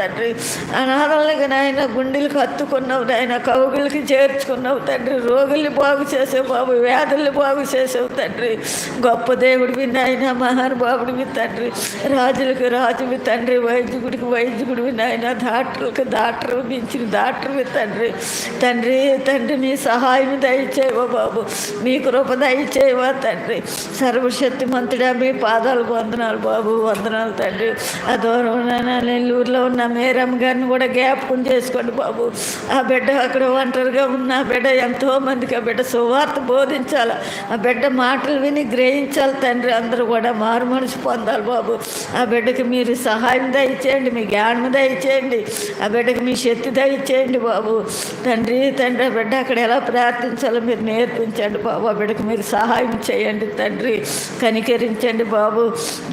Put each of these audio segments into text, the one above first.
తండ్రి. అనాథలకి నాయన గుండెలకు హత్తుకున్నావు నాయన, కవుగులకి చేర్చుకున్నావు తండ్రి. రోగుల్ని బాగు చేసావు బాబు, వ్యాధుల్ని బాగు చేసావు తండ్రి. గొప్ప దేవుడివి నాయన, మహానుభావుడివి తండ్రి. రాజులకు రాజువి తండ్రి, వైద్యుడికి వైద్యుడివి నాయన, డాక్టర్లకు డాక్టర్ మించిన డాక్టర్వి తండ్రి. తండ్రి తండ్రి మీ సహాయం దయచేవా బాబు, మీ కృప దయచేవా తండ్రి. సర్వశక్తిమంతుడా మీ పాదాలకు వందనాలు బాబు, వందనాలు తండ్రి. ఆ దూరం నెల్లూరులో ఉన్న మేరమ్మ గారిని కూడా జ్ఞాపకం చేసుకోండి బాబు. ఆ బిడ్డ అక్కడ ఒంటరిగా ఉన్న ఆ బిడ్డ ఎంతోమందికి ఆ బిడ్డ సువార్త బోధించాలి, ఆ బిడ్డ మాటలు విని గ్రహించాలి తండ్రి. అందరూ కూడా మారు మనసు పొందాలి బాబు. ఆ బిడ్డకి మీరు సహాయం దయచేయండి, మీ జ్ఞానం దయచేయండి, ఆ బిడ్డకి మీ శక్తి దయచేయండి బాబు. తండ్రి తండ్రి ఆ బిడ్డ అక్కడ ఎలా ప్రార్థించాలో మీరు నేర్పించండి బాబు. ఆ బిడ్డకు మీరు సహాయం చేయండి తండ్రి, కనికరించండి బాబు.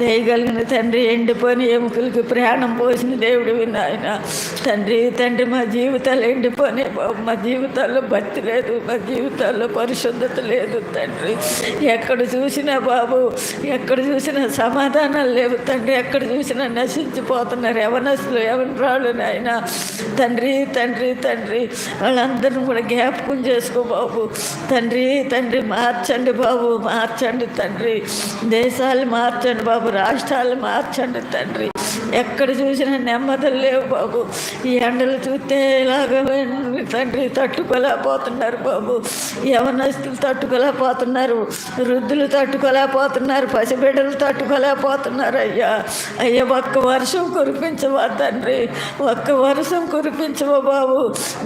దయగలిగిన తండ్రి, ఎండిపోయిన ఎముకలకి ప్రాణం పోసిన దేవుడు నాయన. తండ్రి తండ్రి మా జీవితాలు ఎండిపోయినాయి బాబు, మా జీవితాల్లో భక్తి లేదు, మా జీవితాల్లో పరిశుద్ధత లేదు తండ్రి. ఎక్కడ చూసినా బాబు, ఎక్కడ చూసినా సమాధానాలు లేవు తండ్రి. ఎక్కడ చూసినా నశించిపోతున్నారు యవనస్తులు, యవనరాళ్ళు నాయన. తండ్రి తండ్రి తండ్రి వాళ్ళందరినీ కూడా జ్ఞాపకం చేసుకో బాబు. తండ్రి తండ్రి మార్చండి బాబు, మార్చండి తండ్రి. దేశాలు మార్చండి బాబు, రాష్ట్రాలు మార్చండి తండ్రి. ఎక్కడ చూసినా నెమ్మదులు లేవు బాబు. ఈ ఎండలు చూస్తే ఇలాగ తండ్రి తట్టుకోలేకపోతున్నారు బాబు. యవనస్తులు తట్టుకోలేకపోతున్నారు, వృద్ధులు తట్టుకోలేకపోతున్నారు, పసిబిడ్డలు తట్టుకోలేకపోతున్నారు. అయ్యా అయ్యా ఒక్క వర్షం కురిపించవా తండ్రి, ఒక్క వర్షం కురిపించవా బాబు.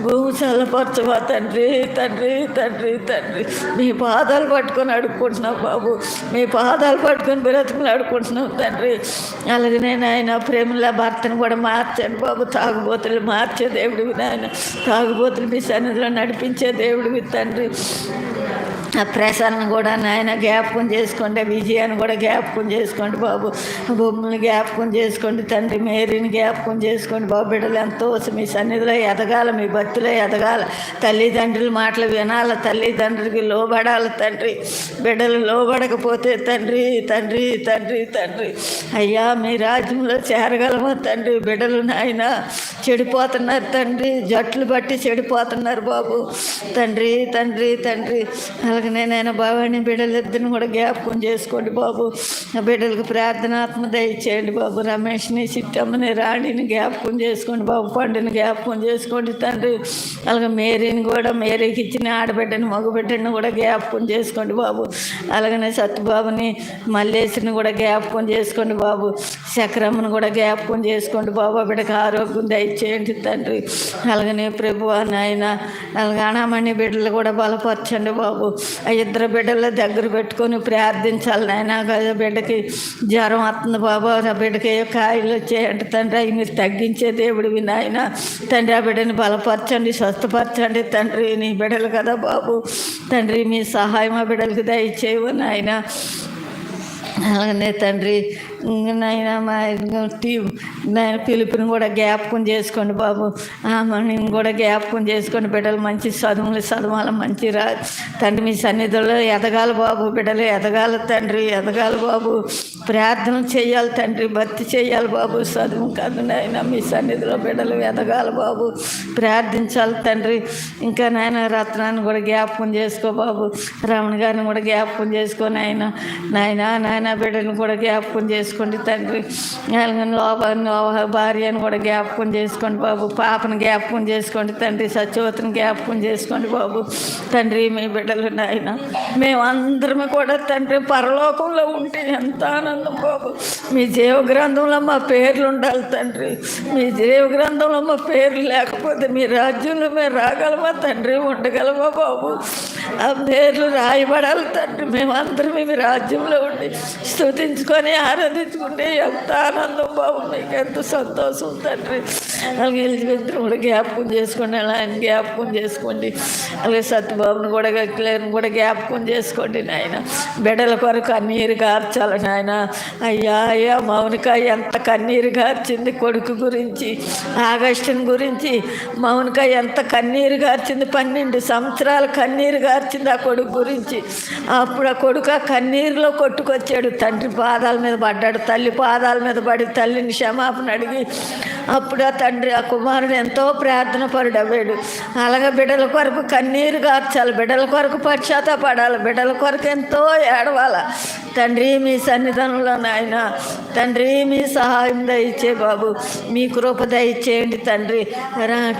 భూమి చల్లపరచవా తండ్రి తండ్రి తండ్రి తండ్రి. మీ పాదాలు పట్టుకొని అడుక్కుంటున్నావు బాబు, మీ పాదాలు పట్టుకొని బ్రతుకులు అడుక్కుంటున్నావు తండ్రి. అలాగే నేను ఆయన ప్రేమల భర్తను కూడా మార్చండి బాబు. తాగుబోతులు మార్చే దేవుడివి నాయన, తాగుబోతులు మీ సన్నిధిలో నడిపించే దేవుడివి తండ్రి. ఆ ప్రసన్న కూడా నాయన జ్ఞాపకం చేసుకోండి, విజయాన్ని కూడా జ్ఞాపకం చేసుకోండి బాబు. బొమ్మని జ్ఞాపకం చేసుకోండి తండ్రి, మేరీని జ్ఞాపకం చేసుకోండి బాబు. బిడ్డలు ఎంతో మీ సన్నిధిలో ఎదగాల, మీ భక్తిలో ఎదగాల, తల్లిదండ్రుల మాటలు వినాల, తల్లిదండ్రులకి లోబడాలి తండ్రి. బిడ్డలు లోబడకపోతే తండ్రి తండ్రి తండ్రి తండ్రి అయ్యా మీ రాజ్యంలో చేరగలమా తండ్రి. బిడ్డలు నాయన చెడిపోతున్నారు తండ్రి, జట్లు బట్టి చెడిపోతున్నారు బాబు. తండ్రి తండ్రి తండ్రి అలాగే నేను బాబాని బిడ్డలిద్దరిని కూడా జ్ఞాపకం చేసుకోండి బాబు. ఆ బిడ్డలకు ప్రార్థనాత్మ దయచేయండి బాబు. రమేష్ని, చిట్టమ్మని, రాణిని జ్ఞాపకం చేసుకోండి బాబు. పండుని జ్ఞాపకం చేసుకోండి తండ్రి. అలాగే మేరీని కూడా, మేరీకి ఇచ్చిన ఆడబిడ్డని మగబిడ్డని కూడా జ్ఞాపకం చేసుకోండి బాబు. అలాగనే సత్యబాబుని, మల్లేశ్వరిని కూడా జ్ఞాపకం చేసుకోండి బాబు. చక్రమ్మను కూడా జ్ఞాపకం చేసుకోండి బాబు. ఆ బిడ్డకు ఆరోగ్యం దయచేయండి తండ్రి. అలాగనే ప్రభు నాయన అలాగే అనామణి బిడ్డలు కూడా బలపరచండి బాబు. ఆ ఇద్దరు బిడ్డల దగ్గర పెట్టుకొని ప్రార్థించాలి నాయన. బిడ్డకి జ్వరం వస్తుంది బాబు, ఆ బిడ్డకి ఏ కాయలు వచ్చాయంటే తండ్రి అవి మీరు తగ్గించే దేవుడివి నాయన. తండ్రి ఆ బిడ్డని బలపరచండి, స్వస్థపరచండి తండ్రి. నీ బిడ్డలు కదా బాబు. తండ్రి మీ సహాయం ఆ బిడ్డలకు దయచేయవు నాయన. అలాగనే తండ్రి నాయన మా నాయన పిలుపుని కూడా జ్ఞాపకం చేసుకోండి బాబు. ఆమెని కూడా జ్ఞాపకం చేసుకోండి. బిడ్డలు మంచి చదువులు చదవాలి, మంచి తండ్రి మీ సన్నిధిలో ఎదగాలి బాబు. బిడ్డలు ఎదగాలి తండ్రి, ఎదగాలి బాబు. ప్రార్థన చేయాలి తండ్రి, భక్తి చేయాలి బాబు. చదువు కాదు నాయన మీ సన్నిధిలో బిడ్డలు ఎదగాలి బాబు, ప్రార్థించాలి తండ్రి. ఇంకా నాయన రత్నాన్ని కూడా జ్ఞాపకం చేసుకో బాబు. రమణ గారిని కూడా జ్ఞాపకం చేసుకొని ఆయన నాయన నాయన బిడ్డను కూడా జ్ఞాపకం చేసుకోండి తండ్రి. భార్యను కూడా జ్ఞాపకం చేసుకోండి బాబు. పాపను జ్ఞాపకం చేసుకోండి తండ్రి. సత్యవతిని జ్ఞాపకం చేసుకోండి బాబు. తండ్రి మీ బిడ్డలు నాయన మేమందరము కూడా తండ్రి పరలోకంలో ఉంటే ఎంత ఆనందం బాబు. మీ జీవ గ్రంథంలో మా పేర్లు ఉండాలి తండ్రి. మీ జీవ గ్రంథంలో మా పేర్లు లేకపోతే మీ రాజ్యంలో మేము రాగలమా తండ్రి, ఉండగలమా బాబు. ఆ పేర్లు రాయబడాలి తండ్రి. మేమందరం మీ రాజ్యంలో ఉండి స్తుతించుకొని ఆరాధించుకుంటే ఎంత ఆనందం బాబు, మీకు ఎంత సంతోషం తండ్రి. అలాగే ఎలిజబెత్ని కూడా జ్ఞాపకం చేసుకోండి, అలా ఆయన జ్ఞాపకం చేసుకోండి. అలాగే సత్యబాబుని కూడా క్లియర్ని కూడా జ్ఞాపకం చేసుకోండి నాయన. బిడ్డల కొరకు కన్నీరు కార్చాలి నాయన. అయ్యా అయ్యా మౌనిక ఎంత కన్నీరు గార్చింది కొడుకు గురించి, ఆగస్టుని గురించి. మౌనిక ఎంత కన్నీరు గార్చింది, 12 సంవత్సరాలు కన్నీరు గార్చింది ఆ కొడుకు గురించి. అప్పుడు ఆ కొడుకు ఆ కన్నీరులో కొట్టుకొచ్చాడు, తండ్రి పాదాల మీద పడ్డాడు, తల్లి పాదాల మీద పడి తల్లిని క్షమాపణ అడిగి అప్పుడు ఆ తండ్రి ఆ కుమారుడు ఎంతో ప్రార్థన పరుడవ్వాడు. అలాగే బిడ్డల కొరకు కన్నీరు గార్చాలి, బిడ్డల కొరకు పశ్చాత్తాపడాలి, బిడ్డల కొరకు ఎంతో ఏడవాలి. తండ్రి మీ సన్నిధానంలో నాయన, తండ్రి మీ సహాయం దయచే బాబు, మీ కృప దయచేయండి తండ్రి.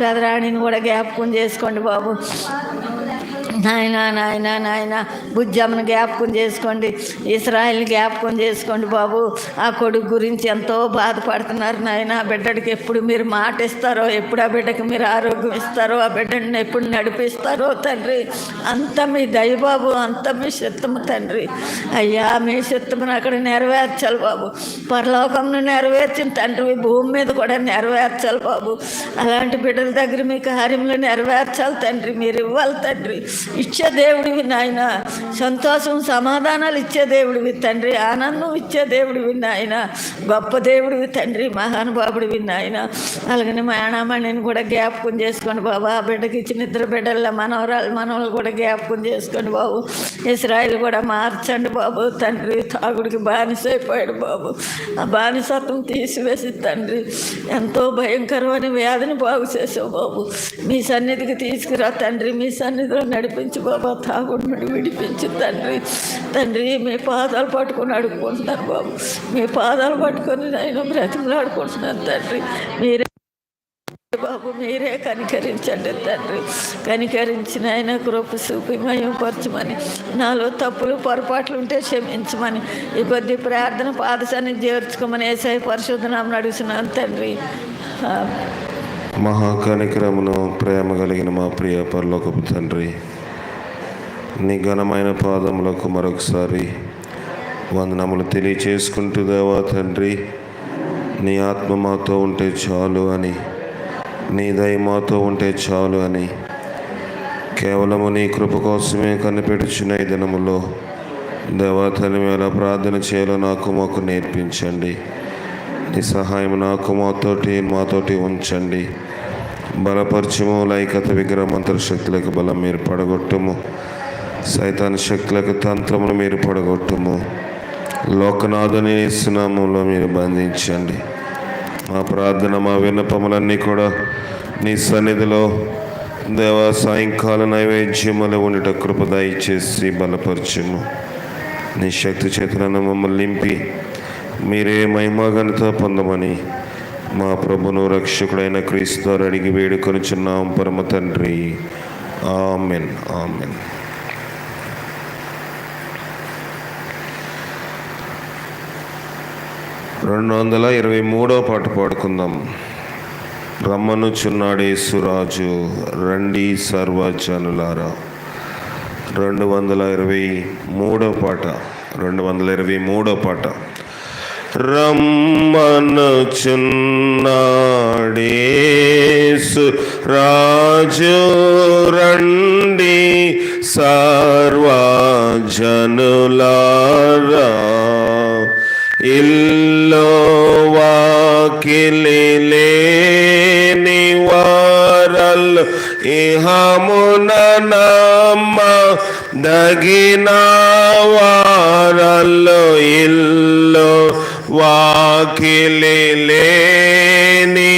పెదరాణిని కూడా జ్ఞాపకం చేసుకోండి బాబు. నాయన నాయన నాయన బుజ్జమ్మను జ్ఞాపకం చేసుకోండి, ఇస్రాయిల్ని జ్ఞాపకం చేసుకోండి బాబు. ఆ కొడుకు గురించి ఎంతో బాధపడుతున్నారు నాయన. ఆ బిడ్డడికి ఎప్పుడు మీరు మాట ఇస్తారో, ఎప్పుడు ఆ బిడ్డకి మీరు ఆరోగ్యం ఇస్తారో, ఆ బిడ్డని ఎప్పుడు నడిపిస్తారో తండ్రి. అంత మీ దయ బాబు, అంత మీ చిత్తము తండ్రి. అయ్యా మీ చిత్తమును అక్కడ నెరవేర్చాలి బాబు. పరలోకంను నెరవేర్చిన తండ్రి భూమి మీద కూడా నెరవేర్చాలి బాబు. అలాంటి బిడ్డల దగ్గర మీ కార్యంలో నెరవేర్చాలి తండ్రి. మీరు ఇవ్వాలి తండ్రి. ఇచ్చే దేవుడివి నాయన, సంతోషం సమాధానాలు ఇచ్చే దేవుడివి తండ్రి, ఆనందం ఇచ్చే దేవుడివి నాయన, గొప్ప దేవుడివి తండ్రి, మహానుభావుడివి నాయన. అలాగని మేణామణిని కూడా జ్ఞాపకం చేసుకోండి బాబు. ఆ బిడ్డకి ఇచ్చిన 2 బిడ్డల మనవలు కూడా జ్ఞాపకం చేసుకోండి బాబు. ఇస్రాయిల్ కూడా మార్చండి బాబు తండ్రి. తాగుడికి బానిస అయిపోయాడు బాబు, ఆ బానిసత్వం తీసివేసి తండ్రి ఎంతో భయంకరమైన వ్యాధిని బాగు చేసావు బాబు. మీ సన్నిధికి తీసుకురా తండ్రి, మీ సన్నిధిలో నడిపించు బాబా. తాగుడు నుండి విడిపించు తండ్రి. తండ్రి మీ పాదాలు పట్టుకొని అడుక్కుంటున్నాను బాబు, మీ పాదాలు పట్టుకొని నేను బ్రతిమలాడుకుంటున్నాను తండ్రి. మీరే బాబు, మీరే కనికరించండి తండ్రి. కనికరించిన ఆయన కృప చూపి మహిమపరచమని, నాలో తప్పులు పొరపాట్లు ఉంటే క్షమించమని ఈ కొద్ది ప్రార్థన పాదశాన్ని చేర్చుకోమని యేసయ్య పరిశుద్ధ నామమున అడుగుతున్నాను తండ్రి. మహాకనికరమును ప్రేమ కలిగిన మా ప్రియ పరలోకపు తండ్రి, నీ ఘనమైన పాదములకు మరొకసారి వందనములు తెలియచేసుకుంటూ దేవా తండ్రి, నీ ఆత్మ మాతో ఉంటే చాలు అని, నీ దయ మాతో ఉంటే చాలు అని, కేవలము నీ కృప కోసమే కనిపెట్టుచున్న ఈ దినములో దేవా తండ్రి ఎలా ప్రార్థన చేయాలో నాకు మాకు నేర్పించండి. నీ సహాయం నాకు మాతోటి ఉంచండి. బలపరచము, లైకత విగ్రహ మంత్రశక్తులకు బలం మీరు పడగొట్టము, సైతాన్ శక్తులకు తంత్రమును మీరు పడగొట్టము. లోకనాథుని నామములో మీరు బంధించండి. మా ప్రార్థన మా విన్నపములన్నీ కూడా నీ సన్నిధిలో దేవా సాయంకాల నైవేద్యములు ఉండుట కృప దయచేసి బలపరచము. నీ శక్తి చేతులను మమ్మల్ని నింపి మీరే మహిమాఘనత పొందమని మా ప్రభును రక్షకుడైన క్రీస్తు అడిగి వేడుకొనుచున్నాం పరమ తండ్రి. Amen, amen. (223వ పాట పాడుకుందాం. రమ్మనుచున్నాడేసురాజు రండి సర్వజనులారా. 223వ పాట. రమ్మనుచున్నాడేసు రాజు రండి సర్వజనులారా. ఇల్లు వాకిలి లేని వారల్ ఇహమున నమ్మ దగిన వారల్. ఇల్లు వాకిలి లేని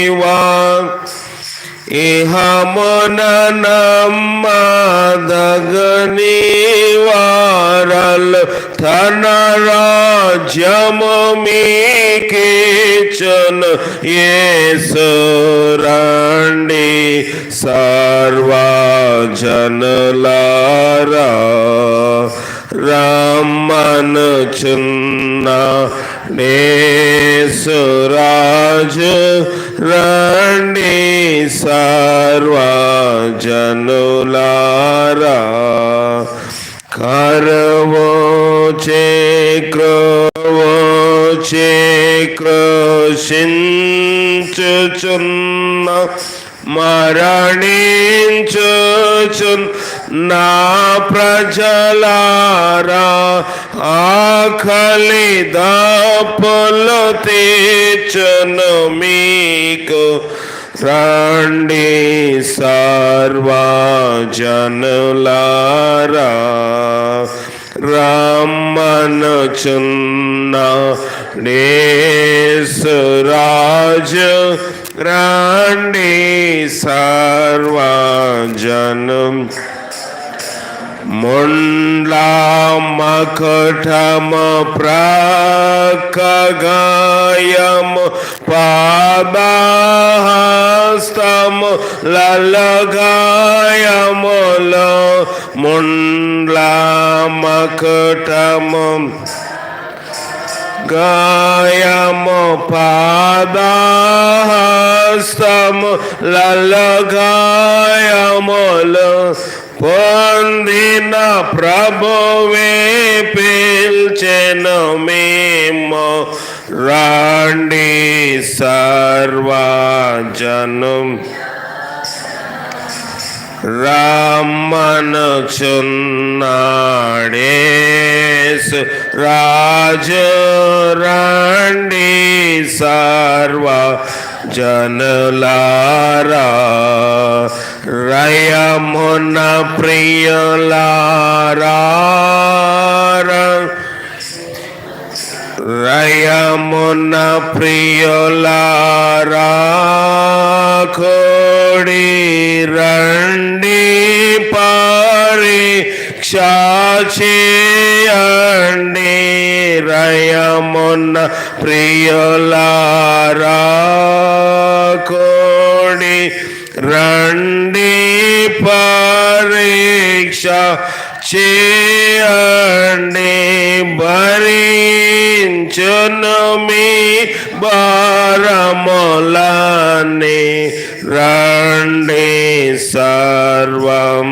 ఇహమున నమ్మదగని వారల్. తన రాజ్యము మీకిచ్చును యేసు రండి సర్వజనులారా. రమ్మనుచున్నాడేసు రాజు రండి సర్వజనులారా. క్రోశించుచున్న మరణించుచున్ నా ప్రజలారా ఆకలి దప్పులు తీర్చును మీకు రండి సర్వజనులారా రమ్మనుచున్న యేసురాజు రండి సర్వజనం ముండ్ల మకుటము ప్రక్కగాయము పాదహస్తము లలగాయములో ముండ్ల మకుటము గాయము పాదహస్తము లలగాయములు పొందిన ప్రభువే పిల్చెను మేము రండి సర్వజనం రమ్మనుచున్నాడేసు రాజు రండి సర్వజనులారా రయమున ప్రియులారా రయమున ప్రియులారా కోడి రండి పరీక్ష చేయండి రయమున ప్రియులారా కోడి రండి పరీక్ష చేయండి భరించును మీ భారములన్నీ రండి సర్వం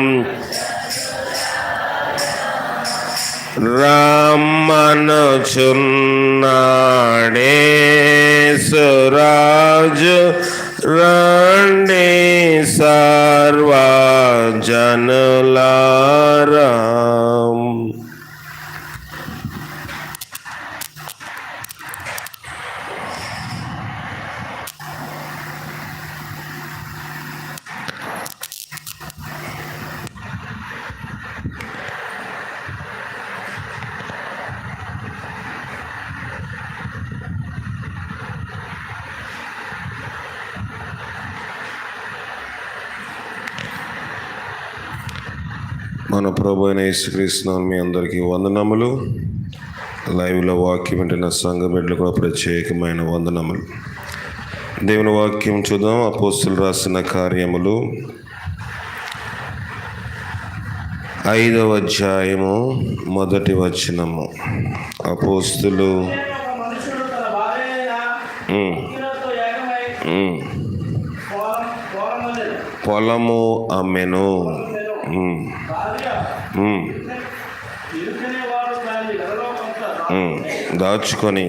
రమ్మనుచున్నాడేసు రాజు రండి సర్వజనులారా. మన ప్రభు అయిన యేసుక్రీస్తు మీ అందరికీ వందనములు. లైవ్లో వాక్యం వింటున్న సంఘ బిడ్డలు కూడా ప్రత్యేకమైన వందనములు. దేవుని వాక్యం చూద్దాం. అపోస్తులు రాసిన కార్యములు 5వ అధ్యాయము 1వ వచనము. అపోస్తులు పొలము అమ్మెను. దాచుకొని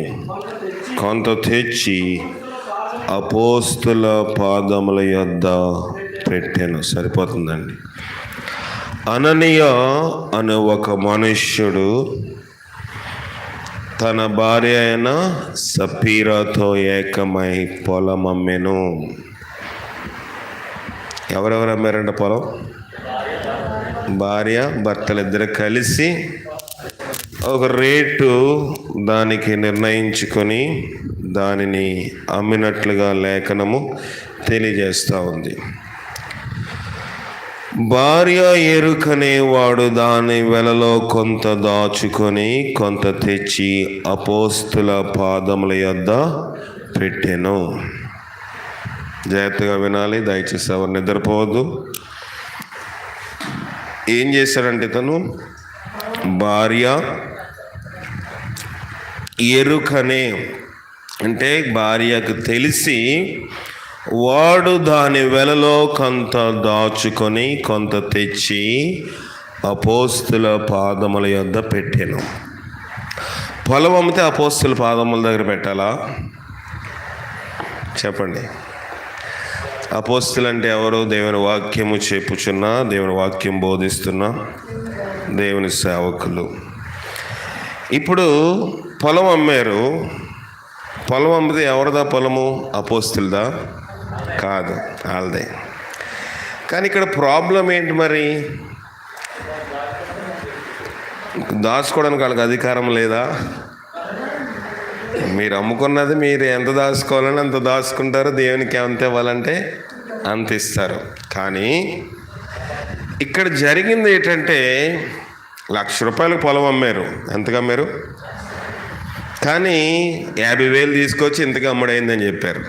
కొంత తెచ్చి అపోస్తుల పాదముల యొద్ద పెట్టాను. సరిపోతుందండి. అననీయ అనే ఒక మనుష్యుడు తన భార్య అయిన సఫీరాతో ఏకమై పొలం అమ్మెను. ఎవరెవరు అమ్మారంట పొలం? భార్య భర్తలిద్దరు కలిసి ఒక రేటు దానికి నిర్ణయించుకొని దానిని అమ్మినట్లుగా లేఖనము తెలియజేస్తూ ఉంది. భార్య ఎరుకనేవాడు దాని వెలలో కొంత దాచుకొని కొంత తెచ్చి అపోస్తుల పాదముల యొద్ద పెట్టెను. జాగ్రత్తగా వినాలి, దయచేసి ఎవరు నిద్రపోవద్దు. ఏం చేశాడంటే తను భార్య ఎరుకనే అంటే భార్యకు తెలిసి వాడు దాని వెలలో కొంత దాచుకొని కొంత తెచ్చి అపోస్తుల పాదముల యొద్ద పెట్టాను. పొలం అమ్మితే అపోస్తుల పాదముల దగ్గర పెట్టాలా? చెప్పండి. అపోస్తులు అంటే ఎవరు? దేవుని వాక్యము చెప్పుచున్నా, దేవుని వాక్యం బోధిస్తున్నా దేవుని సేవకులు. ఇప్పుడు పొలం అమ్మారు. పొలం అమ్మితే ఎవరిదా పొలము? అపోస్తులదా? కాదు, వాళ్ళదే. కానీ ఇక్కడ ప్రాబ్లం ఏంటి మరి? దాచుకోవడానికి వాళ్ళకి అధికారం లేదా? మీరు అమ్ముకున్నది మీరు ఎంత దాచుకోవాలని అంత దాచుకుంటారు, దేవునికి ఎంత ఇవ్వాలంటే అంత ఇస్తారు. కానీ ఇక్కడ జరిగింది ఏంటంటే, ₹1,00,000 పొలం అమ్మారు. ఎంతగా అమ్మారు? కానీ 50,000 తీసుకొచ్చి ఇంతగా అమ్ముడైందని చెప్పారు.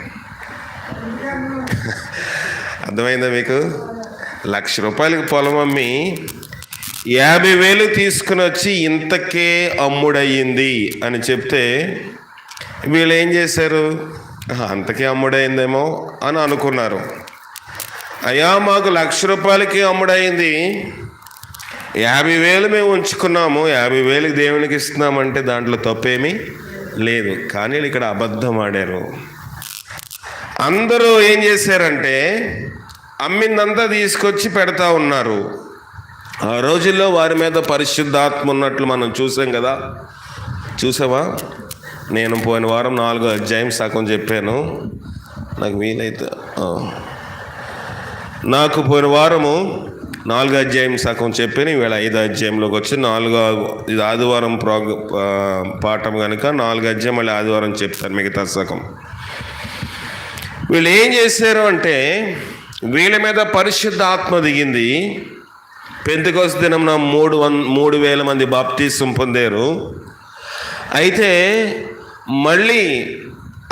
అర్థమైందా మీకు? ₹1,00,000 పొలం అమ్మి 50,000 తీసుకుని వచ్చి ఇంతకే అమ్ముడయ్యింది అని చెప్తే వీళ్ళు ఏం చేశారు? అంతకే అమ్ముడైందేమో అని అనుకున్నారు. అయ్యా, మాకు ₹1,00,000 అమ్ముడైంది, 50,000 మేము ఉంచుకున్నాము, 50,000 దేవునికి ఇస్తున్నామంటే దాంట్లో తప్పేమీ లేదు. కానీ ఇక్కడ అబద్ధం ఆడారు. అందరూ ఏం చేశారంటే అమ్మిందంతా తీసుకొచ్చి పెడతా ఉన్నారు. ఆ రోజుల్లో వారి మీద పరిశుద్ధాత్మ ఉన్నట్లు మనం చూసాం కదా. చూసావా? నేను పోయిన వారం 4వ అధ్యాయం సగం చెప్పాను. నాకు వీలైతే నాకు పోయిన వారము 4వ అధ్యాయం సగం చెప్పాను. ఈవేళ 5వ అధ్యాయంలోకి వచ్చి 4వ ఆదివారం పాఠం కనుక 4వ అధ్యాయం మళ్ళీ ఆదివారం చెప్తాను మిగతా సగం. వీళ్ళు ఏం చేశారు అంటే వీళ్ళ మీద పరిశుద్ధ ఆత్మ దిగింది. పెంతెకొస్తు దినంన 3,000 మంది బాప్తీసం పొందారు. అయితే మళ్ళీ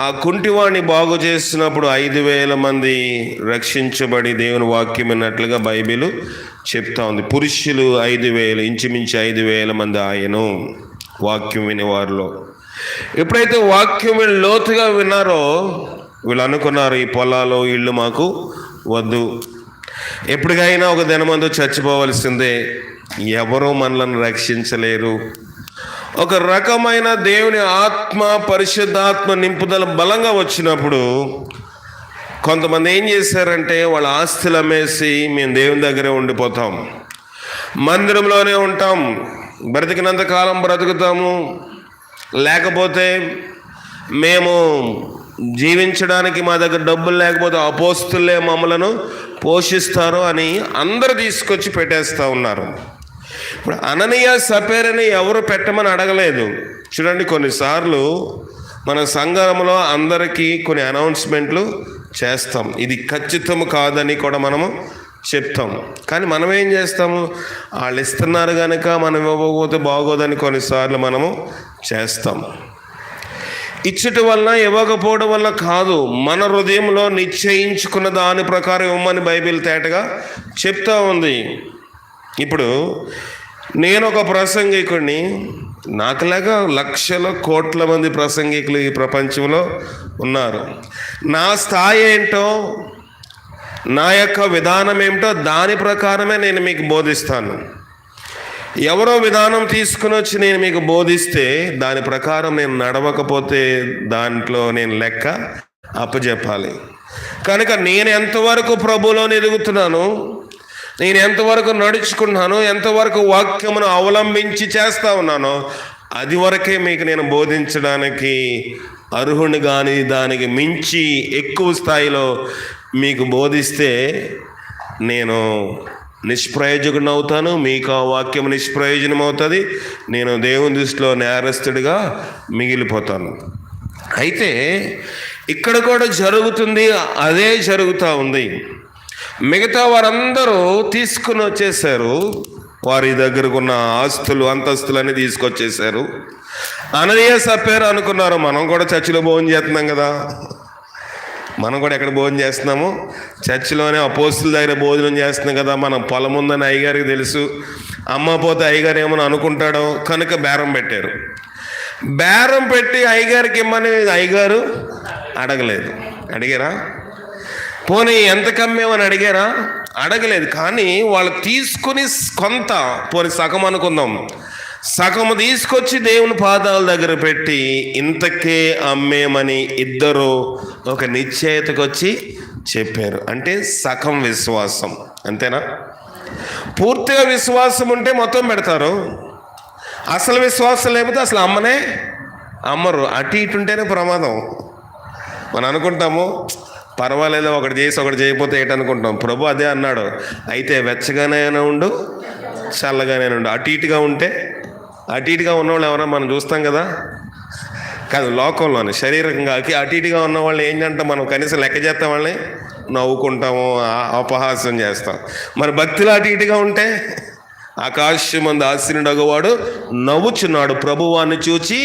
ఆ కుంటివాణ్ణి బాగు చేసినప్పుడు 5,000 మంది రక్షించబడి దేవుని వాక్యం విన్నట్లుగా బైబిల్ చెప్తా ఉంది. పురుషులు 5,000, ఇంచుమించు 5,000 మంది ఆయను వాక్యం వినేవారిలో. ఎప్పుడైతే వాక్యం వీళ్ళు లోతుగా విన్నారో వీళ్ళు అనుకున్నారు, ఈ పొలాలు ఇళ్ళు మాకు వద్దు, ఎప్పటికైనా ఒక దినమందు చచ్చిపోవలసిందే, ఎవరూ మనలను రక్షించలేరు. ఒక రకమైన దేవుని ఆత్మ, పరిశుద్ధాత్మ నింపుదల బలంగా వచ్చినప్పుడు కొంతమంది ఏం చేశారంటే వాళ్ళ ఆస్తులు అమ్మేసి మేము దేవుని దగ్గరే ఉండిపోతాం, మందిరంలోనే ఉంటాం, బ్రతికినంత కాలం బ్రతుకుతాము, లేకపోతే మేము జీవించడానికి మా దగ్గర డబ్బులు లేకపోతే అపోస్తులే మమ్మలను పోషిస్తారు అని అందరూ తీసుకొచ్చి పెట్టేస్తూ ఉన్నారు. ఇప్పుడు అననీయ సపేరని ఎవరు పెట్టమని అడగలేదు. చూడండి, కొన్నిసార్లు మన సంఘంలో అందరికీ కొన్ని అనౌన్స్మెంట్లు చేస్తాం, ఇది ఖచ్చితం కాదని కూడా మనము చెప్తాం. కానీ మనం ఏం చేస్తాము, వాళ్ళు ఇస్తున్నారు కనుక మనం ఇవ్వకపోతే బాగోదని కొన్నిసార్లు మనము చేస్తాం. ఇచ్చుట వలన ఇవ్వకపోవడం వల్ల కాదు, మన హృదయంలో నిశ్చయించుకున్న దాని ప్రకారం ఇవ్వమని బైబిల్ తేటగా చెప్తా ఉంది. ఇప్పుడు నేను ఒక ప్రసంగికుడిని, నాకులాగా లక్షల కోట్ల మంది ప్రసంగికులు ఈ ప్రపంచంలో ఉన్నారు. నా స్థాయి ఏంటో, నా యొక్క విధానం ఏమిటో దాని ప్రకారమే నేను మీకు బోధిస్తాను. ఎవరో విధానం తీసుకుని వచ్చి నేను మీకు బోధిస్తే దాని ప్రకారం నేను నడవకపోతే దాంట్లో నేను లెక్క అప్పచెప్పాలి. కనుక నేను ఎంతవరకు ప్రభువులో ఎదుగుతున్నాను, నేను ఎంతవరకు నడుచుకున్నాను, ఎంతవరకు వాక్యమును అవలంబించి చేస్తూ ఉన్నానో అది వరకే మీకు నేను బోధించడానికి అర్హుని. కానీ దానికి మించి ఎక్కువ స్థాయిలో మీకు బోధిస్తే నేను నిష్ప్రయోజకుని అవుతాను, మీకు ఆ వాక్యం నిష్ప్రయోజనం అవుతుంది, నేను దేవుని దృష్టిలో నేరస్తుడిగా మిగిలిపోతాను. అయితే ఇక్కడ కూడా జరుగుతుంది, అదే జరుగుతూ ఉంది. మిగతా వారందరూ తీసుకుని వచ్చేసారు, వారి దగ్గరకు ఉన్న ఆస్తులు అంతస్తులన్నీ తీసుకొచ్చేసారు. అననీయ సప్పేరు అనుకున్నారు, మనం కూడా చర్చిలో భోజనం చేస్తున్నాం కదా, మనం కూడా ఎక్కడ భోజనం చేస్తున్నాము, చర్చిలోనే అపోస్తుల దగ్గర భోజనం చేస్తున్నాం కదా, మనం పొలం ఉందని అయ్యగారికి తెలుసు, అమ్మ పోతే అయ్యగారు ఏమని అనుకుంటాడో కనుక బేరం పెట్టారు. బేరం పెట్టి అయ్యగారికి ఇమ్మని అయ్యగారు అడగలేదు. అడిగారా? పోనీ ఎంత కమ్మేమని అడిగారా? అడగలేదు. కానీ వాళ్ళు తీసుకుని కొంత, పోనీ సగం అనుకుందాం, సగము తీసుకొచ్చి దేవుని పాదాల దగ్గర పెట్టి ఇంతకే అమ్మేమని ఇద్దరు ఒక నిశ్చయితకు వచ్చి చెప్పారు. అంటే సగం విశ్వాసం, అంతేనా? పూర్తిగా విశ్వాసం ఉంటే మొత్తం పెడతారు, అసలు విశ్వాసం లేకపోతే అసలు అమ్మరు. అటు ఇటు ఉంటేనే ప్రమాదం. మనం అనుకుంటాము పర్వాలేదు, ఒకటి చేసి ఒకటి చేయకపోతే ఏంటనుకుంటాం. ప్రభు అదే అన్నాడు, అయితే వెచ్చగానే ఉండు, చల్లగానే ఉండు. అటు ఇటుగా ఉంటే, అటు ఇటుగా ఉన్నవాళ్ళు ఎవరైనా మనం చూస్తాం కదా, కాదు లోకంలోని శరీరంగా అటు ఇటుగా ఉన్న వాళ్ళు ఏంటంటే మనం కనీసం లెక్క చేస్తాం, వాళ్ళని నవ్వుకుంటాము, అపహాస్యం చేస్తాం. మరి భక్తులు అటు ఇటుగా ఉంటే, ఆకాశమందు ఆసీనుడగువాడు నవ్వుచున్నాడు, ప్రభువాన్ని చూచి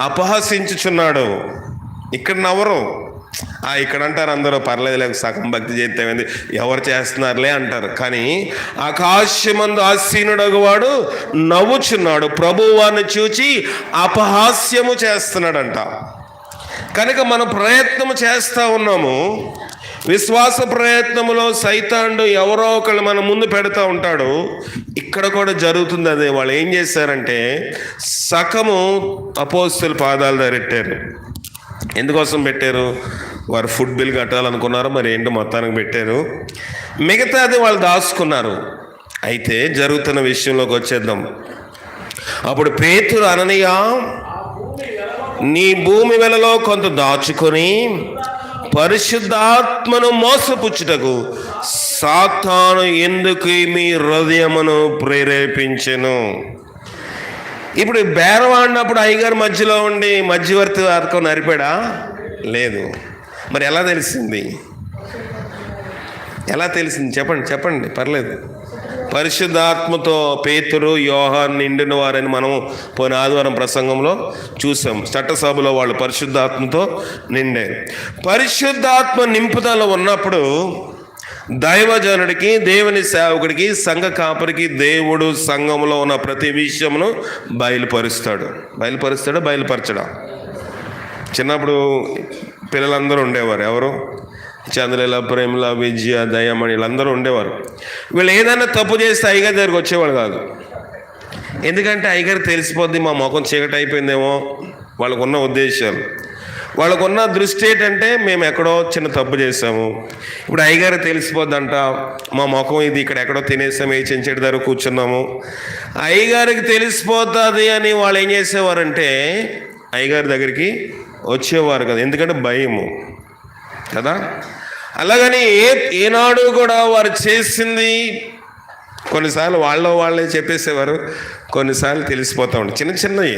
అపహసించుచున్నాడు. ఇక్కడ నవ్వరు, ఇక్కడ అంటారు అందరూ పర్లేదు లేక సగం భక్తి చేస్తే ఎవరు చేస్తున్నారులే అంటారు. కానీ ఆకాశమందు ఆసీనుడగువాడు నవ్వుచున్నాడు, ప్రభువాన్ని చూచి అపహాస్యము చేస్తున్నాడంట. కనుక మనం ప్రయత్నం చేస్తూ ఉన్నాము. విశ్వాస ప్రయత్నములో సైతానుడు ఎవరో ఒకళ్ళు మన ముందు పెడతా ఉంటాడు. ఇక్కడ కూడా జరుగుతుంది అదే. వాళ్ళు ఏం చేశారంటే సగము అపోస్తలుల పాదాల దగ్గర పెట్టారు. ఎందుకోసం పెట్టారు? వారు ఫుడ్ బిల్ కట్టాలనుకున్నారు, మరి ఏంటో మొత్తానికి పెట్టారు. మిగతాది వాళ్ళు దాచుకున్నారు. అయితే జరుగుతున్న విషయంలోకి వచ్చేద్దాం. అప్పుడు పేతురు, అననీయ, నీ భూమి వెలలో కొంత దాచుకొని పరిశుద్ధాత్మను మోసపుచ్చుటకు సాతాను ఎందుకు మీ హృదయమును ప్రేరేపించెను? ఇప్పుడు బేరం ఆడినప్పుడు అయ్యగారు మధ్యలో ఉండి మధ్యవర్తి అర్థం నరిపాడా? లేదు. మరి ఎలా తెలిసింది? చెప్పండి పర్లేదు. పరిశుద్ధాత్మతో పేతురు, యోహాను నిండిన వారని మనం పోయిన ఆదివారం ప్రసంగంలో చూసాం. చట్టసభలో వాళ్ళు పరిశుద్ధాత్మతో నిండారు. పరిశుద్ధాత్మ నింపుదల ఉన్నప్పుడు దైవజనుడికి, దేవుని సేవకుడికి, సంఘ కాపరికి దేవుడు సంఘంలో ఉన్న ప్రతి విషయమును బయలుపరచడా? చిన్నప్పుడు పిల్లలందరూ ఉండేవారు. ఎవరు? చంద్రల, ప్రేమల, విజయ, దయమణి, వీళ్ళందరూ ఉండేవారు. వీళ్ళు ఏదైనా తప్పు చేస్తే అయ్యగారి దగ్గరికి వచ్చేవాళ్ళు కాదు. ఎందుకంటే అయ్యగారికి తెలిసిపోద్ది మా ముఖం చీకటి అయిపోయిందేమో. వాళ్ళకున్న ఉద్దేశాలు, వాళ్ళకున్న దృష్టి ఏంటంటే మేము ఎక్కడో చిన్న తప్పు చేసాము, ఇప్పుడు అయ్యగారికి తెలిసిపోద్దంట మా ముఖం ఇది ఇక్కడ ఎక్కడో తినేసాము, ఏ చెంచెడి దగ్గర కూర్చున్నాము, అయ్యగారికి తెలిసిపోతుంది అని వాళ్ళు ఏం చేసేవారంటే అయ్యగారి దగ్గరికి వచ్చేవారు కదా. ఎందుకంటే భయము కదా. అలాగని ఏనాడు కూడా వారు చేసింది కొన్నిసార్లు వాళ్ళే చెప్పేసేవారు, కొన్నిసార్లు తెలిసిపోతూ ఉంటుంది.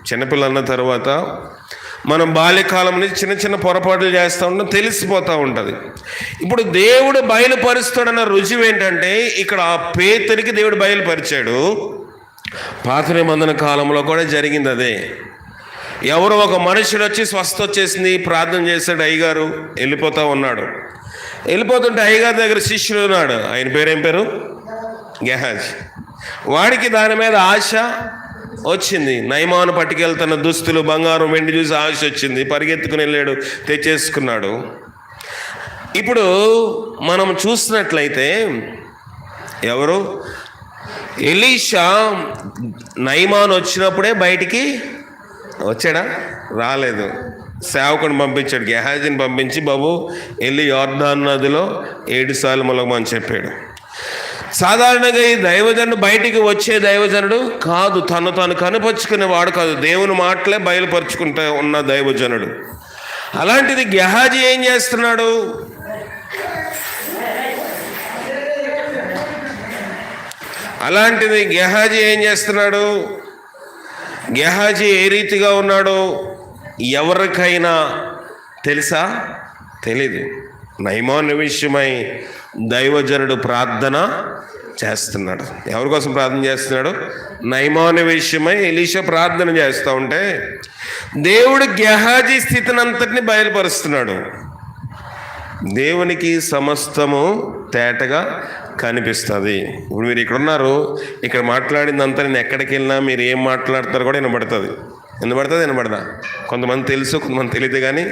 చిన్నపిల్లలు అన్న తర్వాత మనం బాల్యకాలం నుంచి చిన్న పొరపాట్లు చేస్తూ ఉంటాం, తెలిసిపోతూ ఉంటుంది. ఇప్పుడు దేవుడు బయలుపరుస్తాడన్న రుజువు ఏంటంటే ఇక్కడ ఆ పేతురికి దేవుడు బయలుపరిచాడు. పాత నిబంధన కాలంలో కూడా జరిగింది అదే. ఎవరో ఒక మనుషుడు వచ్చి స్వస్థ వచ్చేసింది, ప్రార్థన చేశాడు, అయ్యగారు వెళ్ళిపోతుంటే అయ్యగారి దగ్గర శిష్యుడు ఉన్నాడు. ఆయన పేరేం పేరు? గెహాజీ. వాడికి దాని మీద ఆశ వచ్చింది. నయమాను పట్టుకెళ్తున్న దుస్తులు, బంగారం, వెండి చూసి ఆశ వచ్చింది. పరిగెత్తుకుని వెళ్ళాడు, తెచ్చేసుకున్నాడు. ఇప్పుడు మనం చూసినట్లయితే ఎవరు? ఎలీషా నయమాను వచ్చినప్పుడే బయటికి వచ్చాడా? రాలేదు. సేవకుని పంపించాడు, గెహాజీని పంపించి, బాబు వెళ్ళి యోర్దాను నదిలో 7 సార్లు మొలగమని చెప్పాడు. సాధారణంగా ఈ దైవజనుడు బయటికి వచ్చే దైవజనుడు కాదు, తాను కనపరుచుకునేవాడు కాదు, దేవుని మాటలే బయలుపరుచుకుంటూ ఉన్న దైవజనుడు. అలాంటిది గెహాజీ ఏం చేస్తున్నాడు? గెహాజీ ఏ రీతిగా ఉన్నాడో ఎవరికైనా తెలుసా? తెలీదు. నయమాను విషయమై దైవజనుడు ప్రార్థన చేస్తున్నాడు. ఎవరి కోసం ప్రార్థన చేస్తున్నాడు? నయమాను విషయమై ఎలీషా ప్రార్థన చేస్తూ ఉంటే దేవుడు గెహాజీ స్థితిని అంతటిని బయలుపరుస్తున్నాడు. దేవునికి సమస్తము తేటగా కనిపిస్తుంది. ఇప్పుడు మీరు ఇక్కడ ఉన్నారు, ఇక్కడ మాట్లాడిందంతా నేను ఎక్కడికి వెళ్ళినా మీరు ఏం మాట్లాడతారో కూడా వినబడదా? కొంతమంది తెలుసు, కొంతమంది తెలియదు. కానీ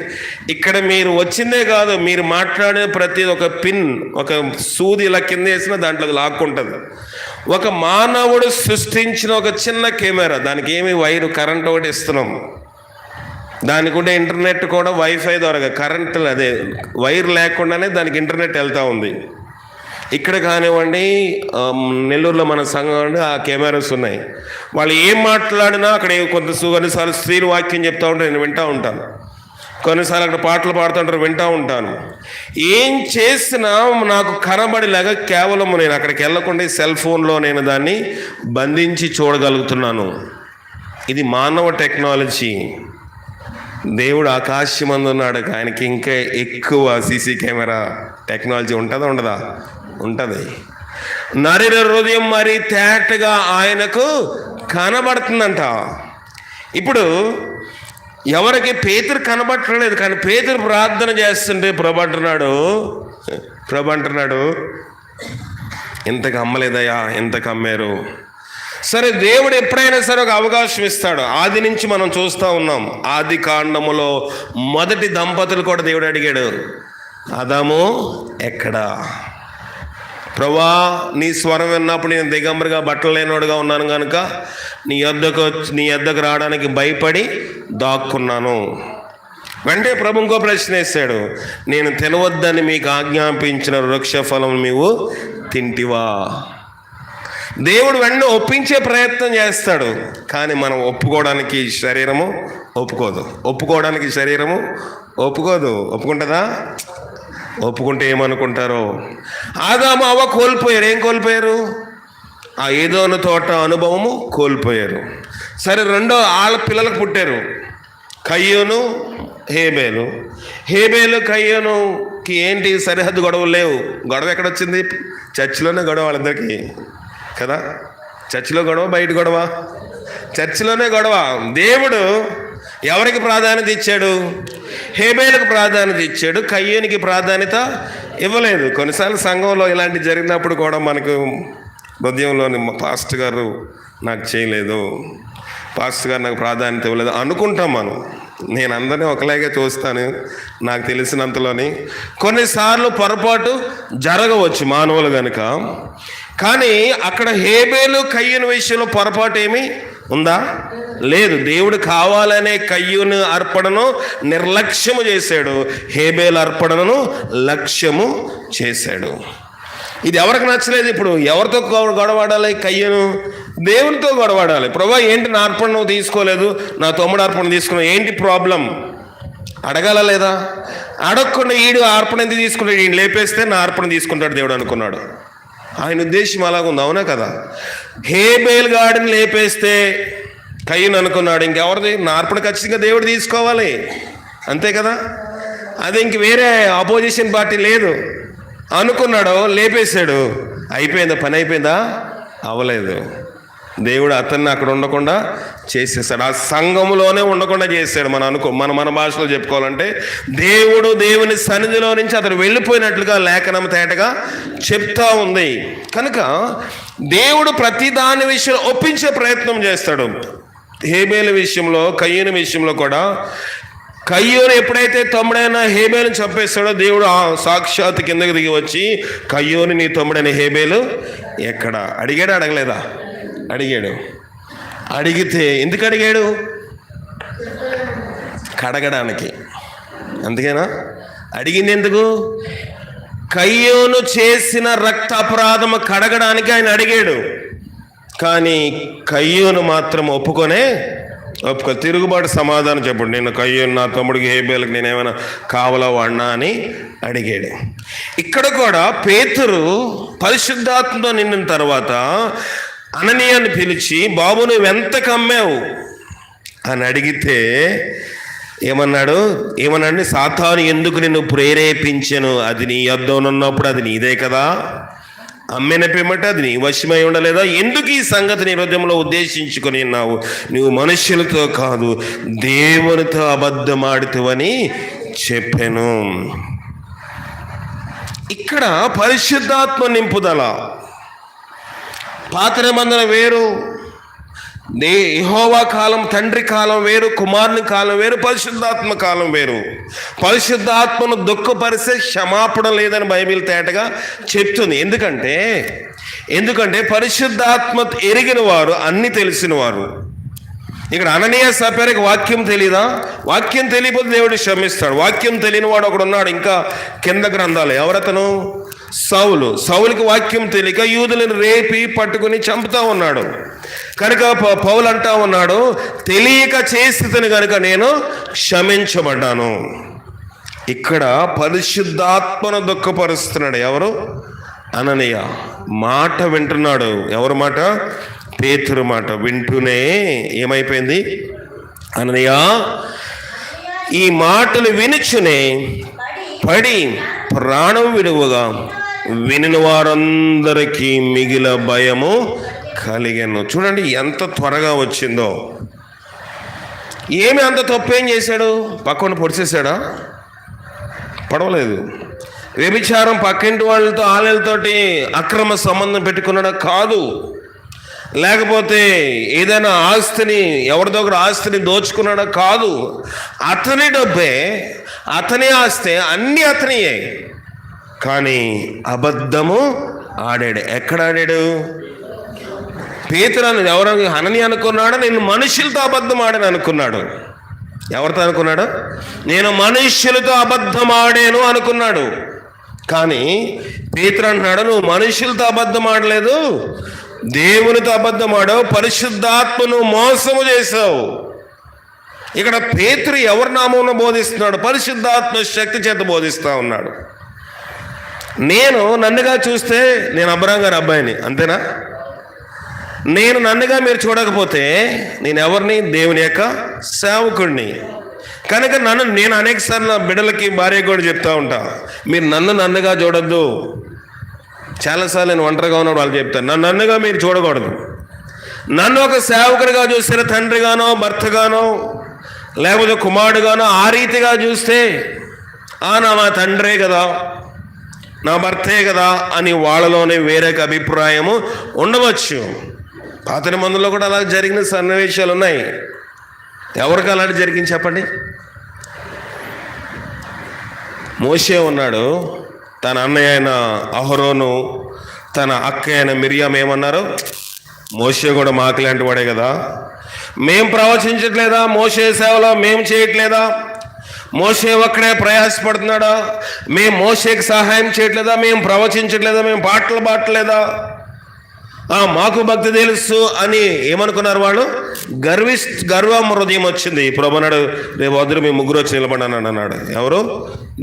ఇక్కడ మీరు వచ్చిందే కాదు, మీరు మాట్లాడే ప్రతి ఒక పిన్, ఒక సూది ఇలా కింద వేసినా దాంట్లో లాక్కుంటుంది. ఒక మానవుడు సృష్టించిన ఒక చిన్న కెమెరా, దానికి ఏమి వైరు, కరెంట్ ఒకటి ఇస్తున్నాం. దానికి ఉండే ఇంటర్నెట్ కూడా వైఫై ద్వారా, కరెంట్ అదే వైర్ లేకుండానే దానికి ఇంటర్నెట్ వెళ్తూ ఉంది. ఇక్కడ కానివ్వండి, నెల్లూరులో మన సంఘం ఆ కెమెరాస్ ఉన్నాయి. వాళ్ళు ఏం మాట్లాడినా అక్కడ కొన్నిసార్లు స్త్రీలు వాక్యం చెప్తూ ఉంటారు, నేను వింటూ ఉంటాను. కొన్నిసార్లు అక్కడ పాటలు పాడుతుంటారు, వింటూ ఉంటాను. ఏం చేసినా నాకు కనబడిలాగా కేవలం నేను అక్కడికి వెళ్ళకుండా సెల్ ఫోన్లో నేను దాన్ని బంధించి చూడగలుగుతున్నాను. ఇది మానవ టెక్నాలజీ. దేవుడు ఆకాశమందు ఉన్నాడు, ఆయనకి ఇంకా ఎక్కువ సీసీ కెమెరా టెక్నాలజీ ఉంటుందా ఉండదా? ఉంటుంది. నరి హృదయం మరి తేటగా ఆయనకు కనబడుతుందంట. ఇప్పుడు ఎవరికి పేతురు కనబట్టలేదు, కానీ పేతురు ప్రార్థన చేస్తుంటే ప్రభు అంటున్నాడు ఇంతకు అమ్మలేదయ్యా, ఇంతకు అమ్మారు. సరే, దేవుడు ఎప్పుడైనా సరే ఒక అవకాశం ఇస్తాడు. ఆది నుంచి మనం చూస్తూ ఉన్నాం. ఆది కాండములో మొదటి దంపతులు కూడా దేవుడు అడిగాడు, ఆదాము ఎక్కడా? ప్రభా, నీ స్వరం విన్నప్పుడు నేను దిగంబరిగా బట్టలు లేనోడుగా ఉన్నాను కనుక నీ యొద్దకు రావడానికి భయపడి దాక్కున్నాను. వెంటనే ప్రభు ఇంకో ప్రశ్న వేశాడు, నేను తినవద్దని మీకు ఆజ్ఞాపించిన వృక్ష ఫలం నీవు తింటివా? దేవుడు వెంటనే ఒప్పించే ప్రయత్నం చేస్తాడు, కానీ మనం ఒప్పుకోవడానికి శరీరము ఒప్పుకోదు. ఒప్పుకుంటుందా? ఒప్పుకుంటే ఏమనుకుంటారో. ఆదాము అవ్వ కోల్పోయారు. ఏం కోల్పోయారు? ఆ ఏదోను తోట అనుభవము కోల్పోయారు. సరే, రెండో వాళ్ళ పిల్లలకు పుట్టారు, కయ్యూను హేబేలు. కయ్యూనుకి ఏంటి సరిహద్దు గొడవలు లేవు. గొడవ ఎక్కడొచ్చింది? చర్చిలోనే గొడవ వాళ్ళిద్దరికి కదా. చర్చిలో గొడవ, బయట గొడవ, చర్చిలోనే గొడవ. దేవుడు ఎవరికి ప్రాధాన్యత ఇచ్చాడు? హేబేలుకు ప్రాధాన్యత ఇచ్చాడు, కయ్యూనికి ప్రాధాన్యత ఇవ్వలేదు. కొన్నిసార్లు సంఘంలో ఇలాంటి జరిగినప్పుడు కూడా మనకు హృదయంలోని పాస్టర్ గారు నాకు చేయలేదు, పాస్టర్ గారు నాకు ప్రాధాన్యత ఇవ్వలేదు అనుకుంటాం మనం. నేను అందరినీ ఒకలాగే చూస్తాను నాకు తెలిసినంతలోని. కొన్నిసార్లు పొరపాటు జరగవచ్చు మానవులు కనుక, కానీ అక్కడ హేబేలు కయ్యూను విషయంలో పొరపాటు ఏమీ ఉందా? లేదు. దేవుడు కావాలనే కయ్యూను అర్పణను నిర్లక్ష్యము చేశాడు, హేబేలు అర్పణను లక్ష్యము చేశాడు. ఇది ఎవరికి నచ్చలేదు. ఇప్పుడు ఎవరితో గొడవాడాలి? కయ్యూను దేవునితో గొడవాడాలి. ప్రభా, ఏంటి నా అర్పణ నువ్వు తీసుకోలేదు, నా తమ్ముడు అర్పణ తీసుకున్నావు, ఏంటి ప్రాబ్లం? అడగాల లేదా? అడగకుండా ఈడు అర్పణ ఎందుకు తీసుకున్నాడు? ఈయన లేపేస్తే నా అర్పణ తీసుకుంటాడు దేవుడు అనుకున్నాడు. ఆయన ఉద్దేశం అలాగుంది, అవునా కదా? హేబేలు గాడిని లేపేస్తే కయ్యూను అనుకున్నాడు, ఇంకెవరిది? నా అర్పణ ఖచ్చితంగా దేవుడు తీసుకోవాలి, అంతే కదా. అది ఇంక వేరే అపోజిషన్ పార్టీ లేదు అనుకున్నాడు, లేపేశాడు. అయిపోయిందా? పని అయిపోయిందా? అవ్వలేదు. దేవుడు అతన్ని అక్కడ ఉండకుండా చేసేసాడు, ఆ సంఘములోనే ఉండకుండా చేశాడు. మన భాషలో చెప్పుకోవాలంటే దేవుడు దేవుని సన్నిధిలో నుంచి అతను వెళ్ళిపోయినట్లుగా లేఖనం తేటగా చెప్తా ఉంది. కనుక దేవుడు ప్రతి దాని విషయంలో ఒప్పించే ప్రయత్నం చేస్తాడు. హేబేలు విషయంలో, కయ్యూను విషయంలో కూడా కయ్యూను ఎప్పుడైతే తమ్ముడైన హేబేలుని చంపేస్తాడో దేవుడు సాక్షాత్ కిందకి దిగి వచ్చి, కయ్యూను నీ తమ్ముడైన హేబేలు ఎక్కడ? అడిగాడా? అడగలేదా? అడిగాడు. అడిగితే ఎందుకు అడిగాడు? కడగడానికి. అందుకేనా అడిగింది? ఎందుకు? కయ్యూను చేసిన రక్త అపరాధము కడగడానికి ఆయన అడిగాడు. కానీ కయ్యూను మాత్రం తిరుగుబాటు సమాధానం చెప్పండి, నేను కయ్యూను నా తమ్ముడికి హేబేలుకి నేనేమైనా కావాలా వాడినా అని అడిగాడు. ఇక్కడ కూడా పేతురు పరిశుద్ధాత్మతో నిండిన తర్వాత అననీయాన్ని పిలిచి, బాబు నువ్వు ఎంత కమ్మావు అని అడిగితే ఏమన్నాడు? సాతాను ఎందుకు నిన్ను ప్రేరేపించెను? అది నీ యొద్దనున్నప్పుడు అది నీదే కదా, అమ్మిన పిమ్మట అది నీ వశమై ఉండలేదా? ఎందుకు ఈ సంగతి నీ హృదయంలో ఉద్దేశించుకొని ఉన్నావు? నువ్వు మనుష్యులతో కాదు దేవునితో అబద్ధమాడుతావని చెప్పాను. ఇక్కడ పరిశుద్ధాత్మ నింపుదల. పాత నిబంధన వేరు, యెహోవా కాలం, తండ్రి కాలం వేరు, కుమారుని కాలం వేరు, పరిశుద్ధాత్మ కాలం వేరు. పరిశుద్ధాత్మను దుఃఖపరిస్తే క్షమాపణ లేదని బైబిల్ తేటగా చెప్తుంది. ఎందుకంటే పరిశుద్ధాత్మ ఎరిగిన వారు, అన్ని తెలిసిన వారు. ఇక్కడ అననీయ సఫేరాకి వాక్యం తెలీదా? వాక్యం తెలియకపోతే దేవుడు క్షమిస్తాడు. వాక్యం తెలియని వాడు ఒకడు ఉన్నాడు ఇంకా కింద గ్రంథాలు. ఎవరతను? సౌలుకి వాక్యం తెలియక యూదులను రేపి పట్టుకుని చంపుతా ఉన్నాడు. కనుక పౌలు అంటా ఉన్నాడు, తెలియక చేసితని కనుక నేను క్షమించబడ్డాను. ఇక్కడ పరిశుద్ధాత్మను దుఃఖపరుస్తున్నాడు. ఎవరు? అననీయ. మాట వింటున్నాడు. ఎవరి మాట? పేతురు మాట వింటూనే ఏమైపోయింది? అననీయ ఈ మాటలు వినుచునే పడి ప్రాణం విడువగా వినిన వారందరికీ మిగిల భయము కలిగెను. చూడండి ఎంత త్వరగా వచ్చిందో. ఏమి అంత తప్పేం చేశాడు? పక్కన పొడిచేశాడా? పడవలేదు. వ్యభిచారం పక్కింటి వాళ్ళతో ఆలయాలతోటి అక్రమ సంబంధం పెట్టుకున్నాడా? కాదు. లేకపోతే ఏదైనా ఆస్తిని ఎవరి దగ్గర ఆస్తిని దోచుకున్నాడా? కాదు. అతని డబ్బే, అతని ఆస్తే, అన్నీ అతనియే. కానీ అబద్ధము ఆడాడు. ఎక్కడ ఆడాడు? పేతురు ఎవరు? అననీయ అనుకున్నాడు నేను మనుషులతో అబద్ధం ఆడాను అనుకున్నాడు. ఎవరితో అనుకున్నాడు? నేను మనుష్యులతో అబద్ధం ఆడాను అనుకున్నాడు. కానీ పేతురు అంటున్నాడు, నువ్వు మనుషులతో అబద్ధం ఆడలేదు, దేవునితో అబద్ధం ఆడావు, పరిశుద్ధాత్మను మోసము చేసావు. ఇక్కడ పేతురు ఎవరి నామంలో బోధిస్తున్నాడు? పరిశుద్ధాత్మ శక్తి చేత బోధిస్తా ఉన్నాడు. నేను నన్నుగా చూస్తే నేను అబ్రహాం గారి అబ్బాయిని, అంతేనా? నేను నన్నుగా మీరు చూడకపోతే నేను ఎవరిని? దేవుని యొక్క సేవకుడిని. కనుక నేను అనేకసార్లు నా బిడ్డలకి, భార్య కూడా చెప్తా ఉంటా, మీరు నన్నుగా చూడొద్దు. చాలాసార్లు నేను ఒంటరిగా ఉన్నప్పుడు వాళ్ళు చెప్తాను, నన్నుగా మీరు చూడకూడదు. నన్ను ఒక సేవకుడిగా చూస్తే, తండ్రిగానో భర్తగానో లేకపోతే కుమారుడుగానో ఆ రీతిగా చూస్తే మా తండ్రే కదా, నా భర్తే కదా అని వాళ్ళలోనే వేరొక అభిప్రాయము ఉండవచ్చు. పాత నిబంధనలో కూడా అలా జరిగిన సన్నివేశాలు ఉన్నాయి. ఎవరికి అలాంటి జరిగింది చెప్పండి? మోషే ఉన్నాడు, తన అన్నయ్య అయిన అహరోను, తన అక్క అయిన మిరియాం ఏమన్నారు? మోషే కూడా మాకు లాంటి వాడే కదా, మేం ప్రవచించట్లేదా? మోషే సేవలో మేము చేయట్లేదా? మోషే ఒక్కడే ప్రయాసపడుతున్నాడా? మేము మోషేకి సహాయం చేయట్లేదా? మేము ప్రవచించట్లేదా? మేము పాటలు పాడలేదా? మాకు భక్తి తెలుసు అని ఏమనుకున్నారు వాళ్ళు? గర్వం హృదయం వచ్చింది. ప్రభు అన్నాడు, రేపు వద్దు మీ ముగ్గురు వచ్చి నిలబడని అన్నాడు. ఎవరు?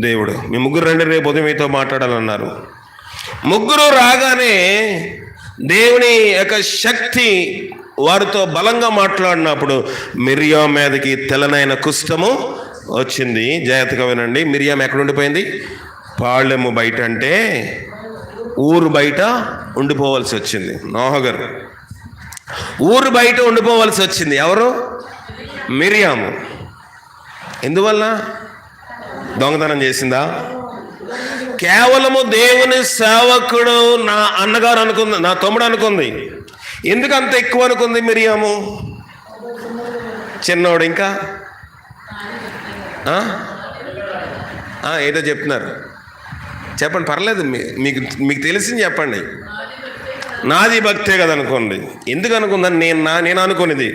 దేవుడు. మీ ముగ్గురు రండి, రేపు ఉదయం మీతో మాట్లాడాలన్నారు. ముగ్గురు రాగానే దేవుని యొక్క శక్తి వారితో బలంగా మాట్లాడినప్పుడు మిరియాం మీదకి తెల్లనైన కుష్ఠము వచ్చింది. జాగ్రత్తగా వినండి. మిరియాం ఎక్కడ ఉండిపోయింది? పాళెము బయట, అంటే ఊరు బయట ఉండిపోవాల్సి వచ్చింది. నోహగరు ఊరు బయట ఉండిపోవాల్సి వచ్చింది. ఎవరు? మిరియాము. ఎందువల్ల? దొంగతనం చేసిందా? కేవలము దేవుని సేవకుడు నా అన్నగారు అనుకుంది, నా తమ్ముడు అనుకుంది. ఎందుకు అంత ఎక్కువ అనుకుంది మిరియాము? చిన్నోడు ఇంకా ఏదో చెప్తున్నారు, చెప్పండి, పర్లేదు, మీకు తెలిసింది చెప్పండి. నాది భక్తే కదా అనుకోండి. ఎందుకు అనుకుందని నేను అనుకునేది.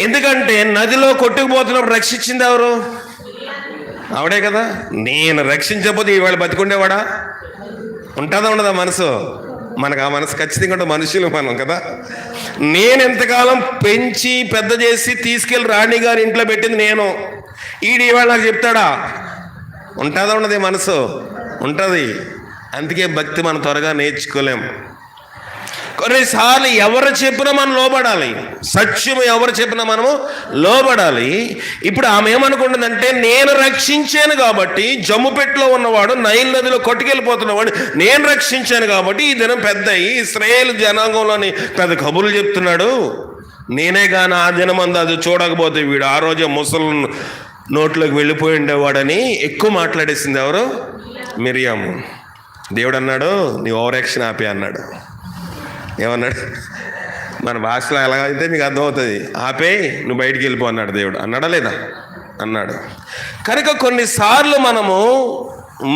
ఎందుకంటే నదిలో కొట్టుకుపోతున్నప్పుడు రక్షించింది ఎవరు? ఆవిడే కదా. నేను రక్షించకపోతే ఈవేళ బతికుండేవాడా? ఉంటుందా ఉండదా మనసు? మనకు ఆ మనసు ఖచ్చితంగా ఉంటుంది. మనుషులు మనం కదా. నేను ఎంతకాలం పెంచి పెద్ద చేసి తీసుకెళ్ళి రాణి గారి ఇంట్లో పెట్టింది నేను. ఈవేళ నాకు చెప్తాడా? ఉంటుందా ఉండదు మనసు? ఉంటుంది. అందుకే భక్తి మనం త్వరగా నేర్చుకోలేం. కొన్నిసార్లు ఎవరు చెప్పినా మనం లోబడాలి. సత్యము ఎవరు చెప్పినా మనము లోబడాలి. ఇప్పుడు ఆమె ఏమనుకుంటుందంటే, నేను రక్షించాను కాబట్టి, జమ్ముపెట్టులో ఉన్నవాడు నైల్ నదిలో కొట్టుకెళ్ళిపోతున్నవాడు నేను రక్షించాను కాబట్టి ఈ దినం పెద్ద ఇశ్రాయేలు జనాంగంలోని పెద్ద కబుర్లు చెప్తున్నాడు. నేనే కానీ ఆ దినమందు అది చూడకపోతే వీడు ఆ రోజే ముసలు నోట్లోకి వెళ్ళిపోయి ఉండేవాడని ఎక్కువ మాట్లాడేసింది. ఎవరు? మిరియాము. దేవుడు అన్నాడు, నీ ఓవర్ యాక్షన్ ఆపే అన్నాడు. ఏమన్నాడు? మన భాషలో ఎలాగైతే మీకు అర్థమవుతుంది. ఆపే, నువ్వు బయటికి వెళ్ళిపో అన్నాడు దేవుడు. అన్నాడా లేదా? అన్నాడు. కనుక కొన్నిసార్లు మనము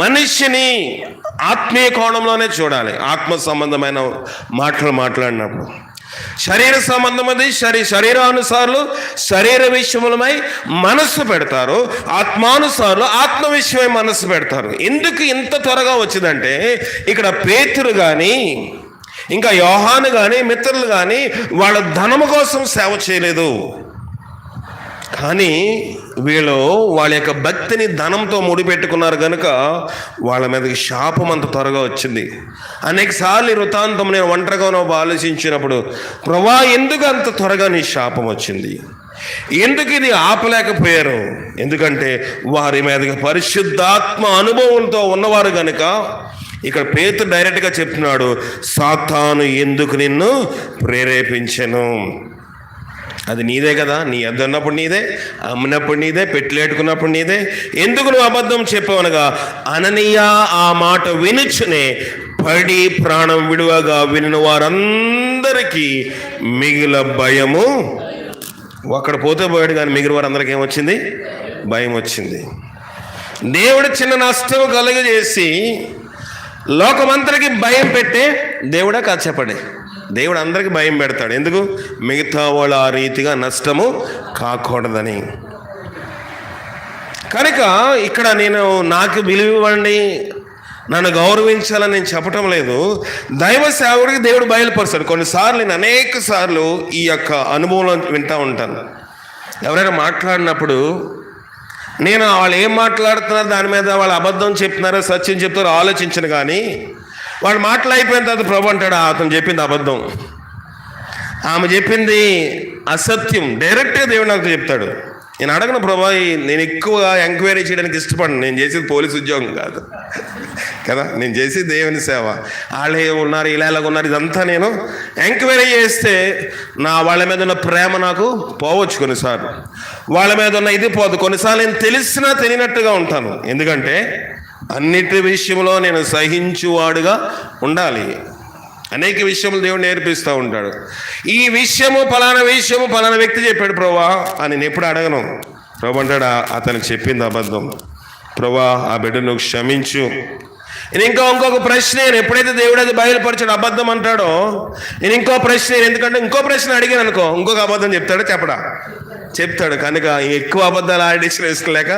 మనిషిని ఆత్మీయ కోణంలోనే చూడాలి. ఆత్మ సంబంధమైన మాటలు మాట్లాడినప్పుడు శరీర సంబంధమది శరీరానుసారులు శరీర విషయములమై మనస్సు పెడతారు, ఆత్మానుసారులు ఆత్మ విషయమై మనస్సు పెడతారు. ఎందుకు ఇంత త్వరగా వచ్చిందంటే, ఇక్కడ పేతురు కానీ ఇంకా యోహాను కానీ మిత్రులు కానీ వాళ్ళ ధనము కోసం సేవ చేయలేదు. కానీ వీళ్ళు వాళ్ళ యొక్క భక్తిని ధనంతో ముడిపెట్టుకున్నారు కనుక వాళ్ళ మీదకి శాపం అంత త్వరగా వచ్చింది. అనేక సార్లు ఈ వృత్తాంతం నేను ఒంటరిగా ఆలోచించినప్పుడు, ప్రభా ఎందుకు అంత త్వరగా నీ శాపం వచ్చింది, ఎందుకు ఇది ఆపలేకపోయారు? ఎందుకంటే వారి మీదకి పరిశుద్ధాత్మ అనుభవంతో ఉన్నవారు కనుక. ఇక్కడ పేతురు డైరెక్ట్గా చెప్తున్నాడు, సాతాను ఎందుకు నిన్ను ప్రేరేపించెను? అది నీదే కదా, నీ వద్ద ఉన్నప్పుడు నీదే, అమ్మినప్పుడు నీదే, పెట్టులేటుకున్నప్పుడు నీదే. ఎందుకు నువ్వు అబద్ధం చెప్పవనగా, అననీయ ఆ మాట వినుచునే పడి ప్రాణం విడువగా వినిన వారందరికీ మిగిలిన భయము. ఒక్కడ పోతే పోయాడు కానీ మిగిలిన వారందరికీ ఏమొచ్చింది? భయం వచ్చింది. దేవుడు చిన్న నష్టం కలుగజేసి లోకమంతరికి భయం పెట్టే దేవుడా కాదు చెప్పండి. దేవుడు అందరికీ భయం పెడతాడు. ఎందుకు? మిగతా వాళ్ళు ఆ రీతిగా నష్టము కాకూడదని. కనుక ఇక్కడ నేను నాకు విలువ ఇవ్వండి, నన్ను గౌరవించాలని నేను చెప్పటం లేదు. దైవ సేవకుడికి దేవుడు బయలుపరుస్తాడు. కొన్నిసార్లు నేను అనేక సార్లు ఈ యొక్క అనుభవంలో వింటూ ఉంటాను. ఎవరైనా మాట్లాడినప్పుడు నేను వాళ్ళు ఏం మాట్లాడుతున్నారో దాని మీద వాళ్ళు అబద్ధం చెప్తున్నారో సత్యం చెప్తారో ఆలోచించను. కానీ వాడు మాట్లాడిపోయిన తర్వాత ప్రభు అంటాడు, అతను చెప్పింది అబద్ధం, ఆమె చెప్పింది అసత్యం. డైరెక్ట్గా దేవుడు నాకు చెప్తాడు. నేను అడగను ప్రభా, నేను ఎక్కువగా ఎంక్వైరీ చేయడానికి ఇష్టపడను. నేను చేసేది పోలీసు ఉద్యోగం కాదు కదా, నేను చేసేది దేవుని సేవ. వాళ్ళే ఉన్నారు, ఇలా ఉన్నారు, ఇదంతా నేను ఎంక్వైరీ చేస్తే వాళ్ళ మీద ఉన్న ప్రేమ నాకు పోవచ్చు. కొన్నిసార్లు వాళ్ళ మీద ఉన్న ఇది పోదు. కొన్నిసార్లు నేను తెలిసినా తెలియనట్టుగా ఉంటాను. ఎందుకంటే అన్నిటి విషయంలో నేను సహించువాడుగా ఉండాలి. అనేక విషయములు దేవుడు నేర్పిస్తూ ఉంటాడు. ఈ విషయము పలానా వ్యక్తి చెప్పాడు ప్రభా అని నేను ఎప్పుడు అడగను. ప్రభు అంటాడు, అతను చెప్పింది అబద్ధం, ప్రభా ఆ బిడ్డను నువ్వు క్షమించు. నేను ఇంకొక ప్రశ్న, నేను ఎప్పుడైతే దేవుడు అది బయలుపరిచాడు అబద్ధం అంటాడో, నేను ఇంకో ప్రశ్న, ఎందుకంటే ఇంకో ప్రశ్న అడిగాను అనుకో, ఇంకొక అబద్ధం చెప్తాడో చెప్తాడు. కనుక ఎక్కువ అబద్ధాలు ఆడిషన్ వేసుకోలేక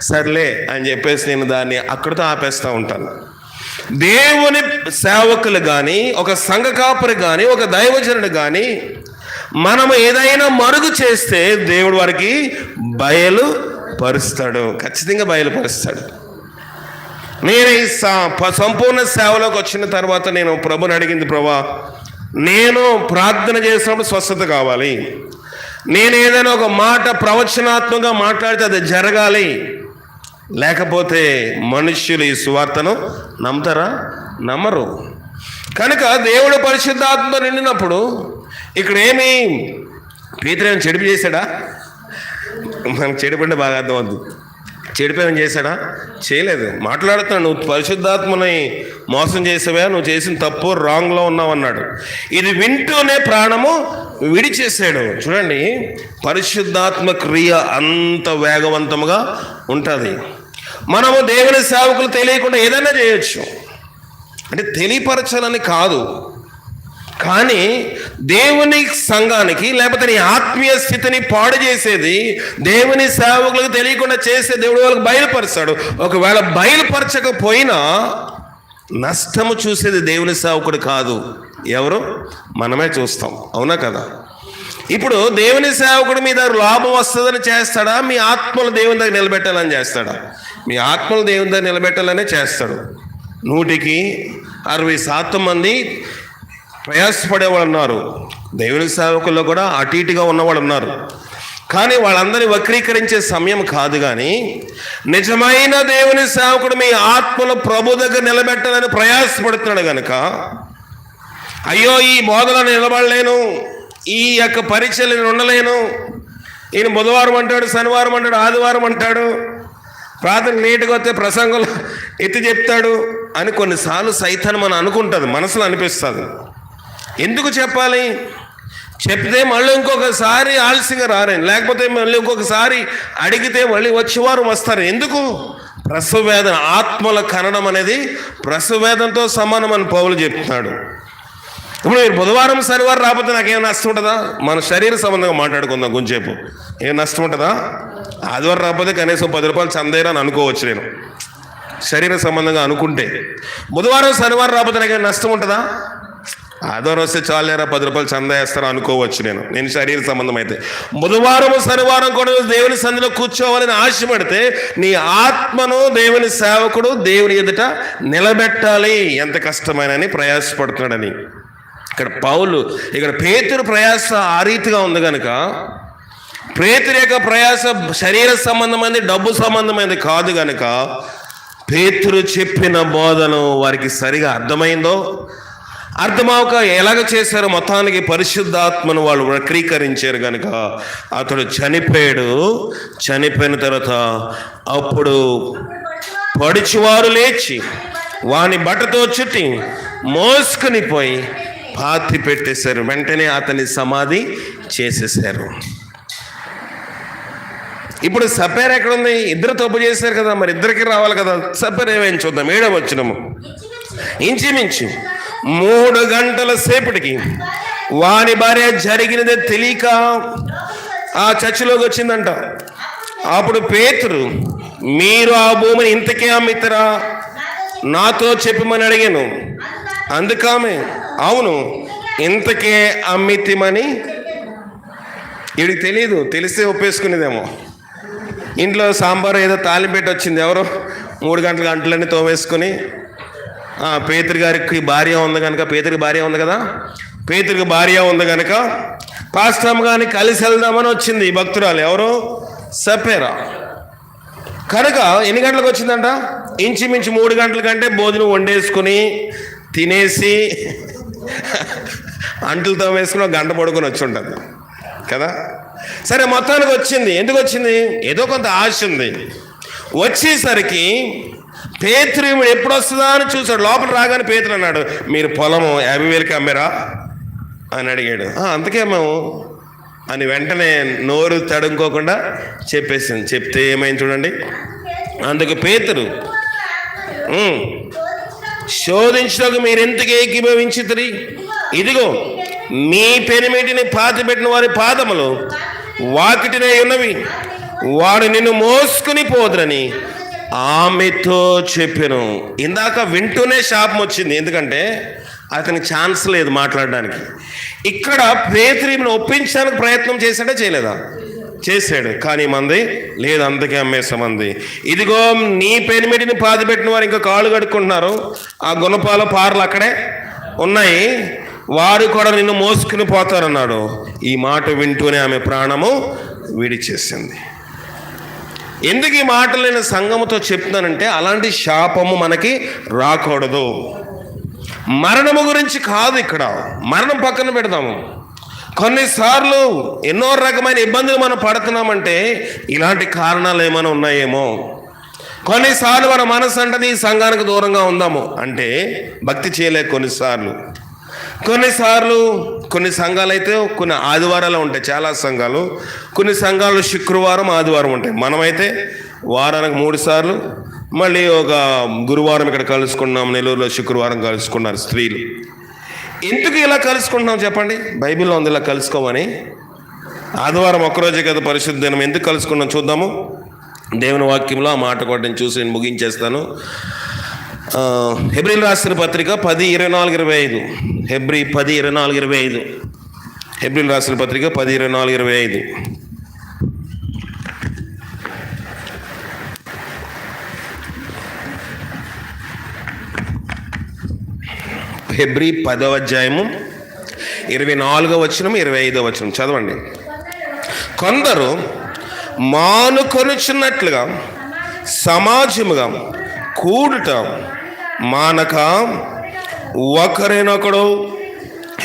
సర్లే అని చెప్పేసి నేను దాన్ని అక్కడితో ఆపేస్తూ ఉంటాను. దేవుని సేవకులు కానీ, ఒక సంఘ కాపరి కానీ, ఒక దైవజనుడు కానీ మనము ఏదైనా మరుగు చేస్తే దేవుడు వారికి బయలుపరుస్తాడు, ఖచ్చితంగా బయలుపరుస్తాడు. నేను ఈ సంపూర్ణ సేవలోకి వచ్చిన తర్వాత నేను ప్రభుని అడిగింది, ప్రభా నేను ప్రార్థన చేసినప్పుడు స్వస్థత కావాలి, నేను ఏదైనా ఒక మాట ప్రవచనాత్మకంగా మాట్లాడితే అది జరగాలి, లేకపోతే మనుష్యులు ఈ సువార్తను నమ్ముతారా? నమ్మరు. కనుక దేవుడు పరిశుద్ధాత్మతో నిండినప్పుడు ఇక్కడ ఏమి పేతురు చెడిపి చేశాడా? మనకు చెడిపోయింటే బాగా అర్థమవుతుంది. చెడిపోయామని చేశాడా? చేయలేదు. మాట్లాడుతున్నాడు, నువ్వు పరిశుద్ధాత్మని మోసం చేసావా, నువ్వు చేసిన తప్పు రాంగ్లో ఉన్నావు అన్నాడు. ఇది వింటూనే ప్రాణము విడిచేసాడు. చూడండి, పరిశుద్ధాత్మ క్రియ అంత వేగవంతముగా ఉంటుంది. మనము దేవుని సేవకులు తెలియకుండా ఏదైనా చేయొచ్చు, అంటే తెలియపరచాలని కాదు, కానీ దేవుని సంఘానికి లేకపోతే నీ ఆత్మీయ స్థితిని పాడు చేసేది దేవుని సేవకులకు తెలియకుండా చేసే దేవుడు వాళ్ళకి బయలుపరుస్తాడు. ఒకవేళ బయలుపరచకపోయినా నష్టము చూసేది దేవుని సేవకుడు కాదు, ఎవరు? మనమే చూస్తాం. అవునా కదా? ఇప్పుడు దేవుని సేవకుడు మీ దగ్గర లాభం వస్తుందని చేస్తాడా, మీ ఆత్మలు దేవుని దగ్గర నిలబెట్టాలని చేస్తాడా? మీ ఆత్మలు దేవుని దగ్గర నిలబెట్టాలనే చేస్తాడు. 100% మంది ప్రయాసపడేవాళ్ళు ఉన్నారు, దేవుని సేవకుల్లో కూడా అటు ఇటుగా ఉన్నవాళ్ళు ఉన్నారు. కానీ వాళ్ళందరినీ వక్రీకరించే సమయం కాదు. కానీ నిజమైన దేవుని సేవకుడు మీ ఆత్మను ప్రభు దగ్గర నిలబెట్టాలని ప్రయాసపడుతున్నాడు కనుక, అయ్యో ఈ బోధలో నిలబడలేను, ఈ యొక్క పరీక్షలు నేను ఉండలేను, ఈయన బుధవారం అంటాడు, శనివారం అంటాడు, ఆదివారం అంటాడు, ప్రార్థన నీటిగా వస్తే ప్రసంగంలో ఎత్తి చెప్తాడు అని కొన్నిసార్లు సైతాన్ని మనం అనుకుంటుంది, మనసులో అనిపిస్తుంది. ఎందుకు చెప్పాలి? చెప్తే మళ్ళీ ఇంకొకసారి ఆలస్యంగా రారని, లేకపోతే మళ్ళీ ఇంకొకసారి అడిగితే మళ్ళీ వచ్చేవారు వస్తారు. ఎందుకు? ప్రసవ వేదన, ఆత్మల కనడం అనేది ప్రసవ వేదనతో సమానం అని పౌలు చెప్తున్నాడు. ఇప్పుడు మీరు బుధవారం శనివారం రాకపోతే నాకేం నష్టం ఉంటుందా? మన శరీర సంబంధంగా మాట్లాడుకుందాం కొంచెంసేపు. ఏం నష్టం ఉంటుందా? ఆదివారం రాకపోతే కనీసం 10 రూపాయలు చందేరా అని అనుకోవచ్చు నేను, శరీర సంబంధంగా అనుకుంటే. బుధవారం శనివారం రాకపోతే నాకేం నష్టం ఉంటుందా? ఆదివారం వస్తే చాలేరా 10 రూపాయలు చందా వేస్తారా అనుకోవచ్చు నేను శరీర సంబంధం అయితే. బుధవారం శనివారం కూడా దేవుని సన్నిధిలో కూర్చోవాలని ఆశపడితే నీ ఆత్మను దేవుని సేవకుడు దేవుని ఎదుట నిలబెట్టాలి, ఎంత కష్టమైనని ప్రయాసపడుతున్నాడని. ఇక్కడ పేతురు ప్రయాస ఆ రీతిగా ఉంది కనుక, పేతురు యొక్క ప్రయాస శరీర సంబంధమైనది, డబ్బు సంబంధమైనది కాదు కనుక, పేతురు చెప్పిన బోధను వారికి సరిగా అర్థమైందో అర్థమవక ఎలాగ చేశారో మొత్తానికి పరిశుద్ధాత్మను వాళ్ళు వక్రీకరించారు కనుక అతడు చనిపోయాడు. చనిపోయిన తర్వాత అప్పుడు పడుచువారు లేచి వాని బట్టతో చుట్టి మోసుకుని పోయి పాతి పెట్టేశారు. వెంటనే అతని సమాధి చేసేశారు. ఇప్పుడు సపేర్ ఎక్కడుంది? ఇద్దరు తప్పు చేశారు కదా, మరి ఇద్దరికి రావాలి కదా. సపేర్ ఏమైనా చూద్దాం. 7వ వచనము. ఇంచుమించు 3 గంటల సేపటికి వాని భార్య జరిగినదే తెలియక ఆ చర్చిలోకి వచ్చిందంట. అప్పుడు పేతురు, మీరు ఆ భూమిని ఇంతకే అమ్మితరా? నాతో చెప్పమని అడిగాను. అందుకామె, అవును, ఇంతకే అమ్మితిమని. వీడికి తెలియదు, తెలిస్తే ఒప్పేసుకునేదేమో. ఇంట్లో సాంబారు ఏదో తాలింపెట్టి వచ్చింది, ఎవరో 3 గంటల గంటలన్నీ తోమేసుకొని, పేతురు గారికి భార్య ఉంది కనుక, పేతురికి భార్య ఉంది కదా, పేతురికి భార్య ఉంది కనుక పాస్టమ్ గారిని కలిసి వెళ్దామని వచ్చింది ఈ భక్తురాలు. ఎవరు? సపేరా. కనుక ఎన్ని గంటలకు వచ్చిందంట? ఇంచుమించు 3 గంటల కంటే భోజనం వండేసుకుని తినేసి అంటులతో వేసుకుని 1 గంట పడుకొని వచ్చి ఉంటుంది కదా. సరే, మొత్తానికి వచ్చింది. ఎందుకు వచ్చింది? ఏదో కొంత ఆశ ఉంది. వచ్చేసరికి పేతురు ఎప్పుడు వస్తుందా అని చూశాడు. లోపల రాగానే పేతురు అన్నాడు, మీరు పొలము 50,000కి అమ్మారా అని అడిగాడు. అంతకే మేము అని వెంటనే నోరు తడుముకోకుండా చెప్పేసింది. చెప్తే ఏమైంది చూడండి. అందుకు పేతురు, శోధించడానికి మీరు ఎందుకు ఏకీభవించితిరి? ఇదిగో మీ పెనిమిటిని పాతిపెట్టిన వారి పాదములు వాకిటినే ఉన్నవి, వాడు నిన్ను మోసుకుని పోదురని ఆమెతో చెప్పాను. ఇందాక వింటూనే శాపం వచ్చింది, ఎందుకంటే అతనికి ఛాన్స్ లేదు మాట్లాడడానికి. ఇక్కడ పేతురుని ఒప్పించడానికి ప్రయత్నం చేశాడా చేయలేదా? చేశాడు. కానీ మంది లేదు, అందుకే అమ్మేసామంది. ఇదిగో నీ పెనిమిటిని పాతిపెట్టిన వారు ఇంకా కాళ్ళు కడుక్కుంటున్నారు, ఆ గుణపాల పార్లు అక్కడే ఉన్నాయి, వారు కూడా నిన్ను మోసుకుని పోతారన్నాడు. ఈ మాట వింటూనే ఆమె ప్రాణము విడిచేసింది. ఎందుకు ఈ మాటలు నేను సంఘముతో చెప్తున్నానంటే, అలాంటి శాపము మనకి రాకూడదు. మరణము గురించి కాదు, ఇక్కడ మరణం పక్కన పెడదాము. కొన్నిసార్లు ఎన్నో రకమైన ఇబ్బందులు మనం పడుతున్నామంటే ఇలాంటి కారణాలు ఏమైనా ఉన్నాయేమో. కొన్నిసార్లు మన మనసు అంటది ఈ సంఘానికి దూరంగా ఉందాము అంటే భక్తి చేయలేక కొన్నిసార్లు కొన్ని సంఘాలు అయితే కొన్ని ఆదివారాలు ఉంటాయి, చాలా సంఘాలు. కొన్ని సంఘాలు శుక్రవారం ఆదివారం ఉంటాయి. మనమైతే వారానికి 3 సార్లు, మళ్ళీ ఒక గురువారం ఇక్కడ కలుసుకున్నాం. నెల్లూరులో శుక్రవారం కలుసుకున్నారు స్త్రీలు. ఎందుకు ఇలా కలుసుకుంటున్నాం చెప్పండి? బైబిల్లో ఉంది ఇలా కలుసుకోమని. ఆదివారం ఒక్కరోజే కదా పరిశుద్ధ దినం, ఎందుకు కలుసుకున్నాం చూద్దాము. దేవుని వాక్యంలో ఆ మాట కూడా నేను చూసి నేను ముగించేస్తాను. హెబ్రీలు రాసిన పత్రిక 10:24-25. హెబ్రీ 10:24-25. హెబ్రీలు రాసిన పత్రిక 10:24-25. హెబ్రీ 10వ అధ్యాయము 24వ వచనం 25వ వచనం చదవండి. కొందరు మానుకొనుచున్నట్లుగా సమాజముగా కూడుట మానక ఒకరినొకడు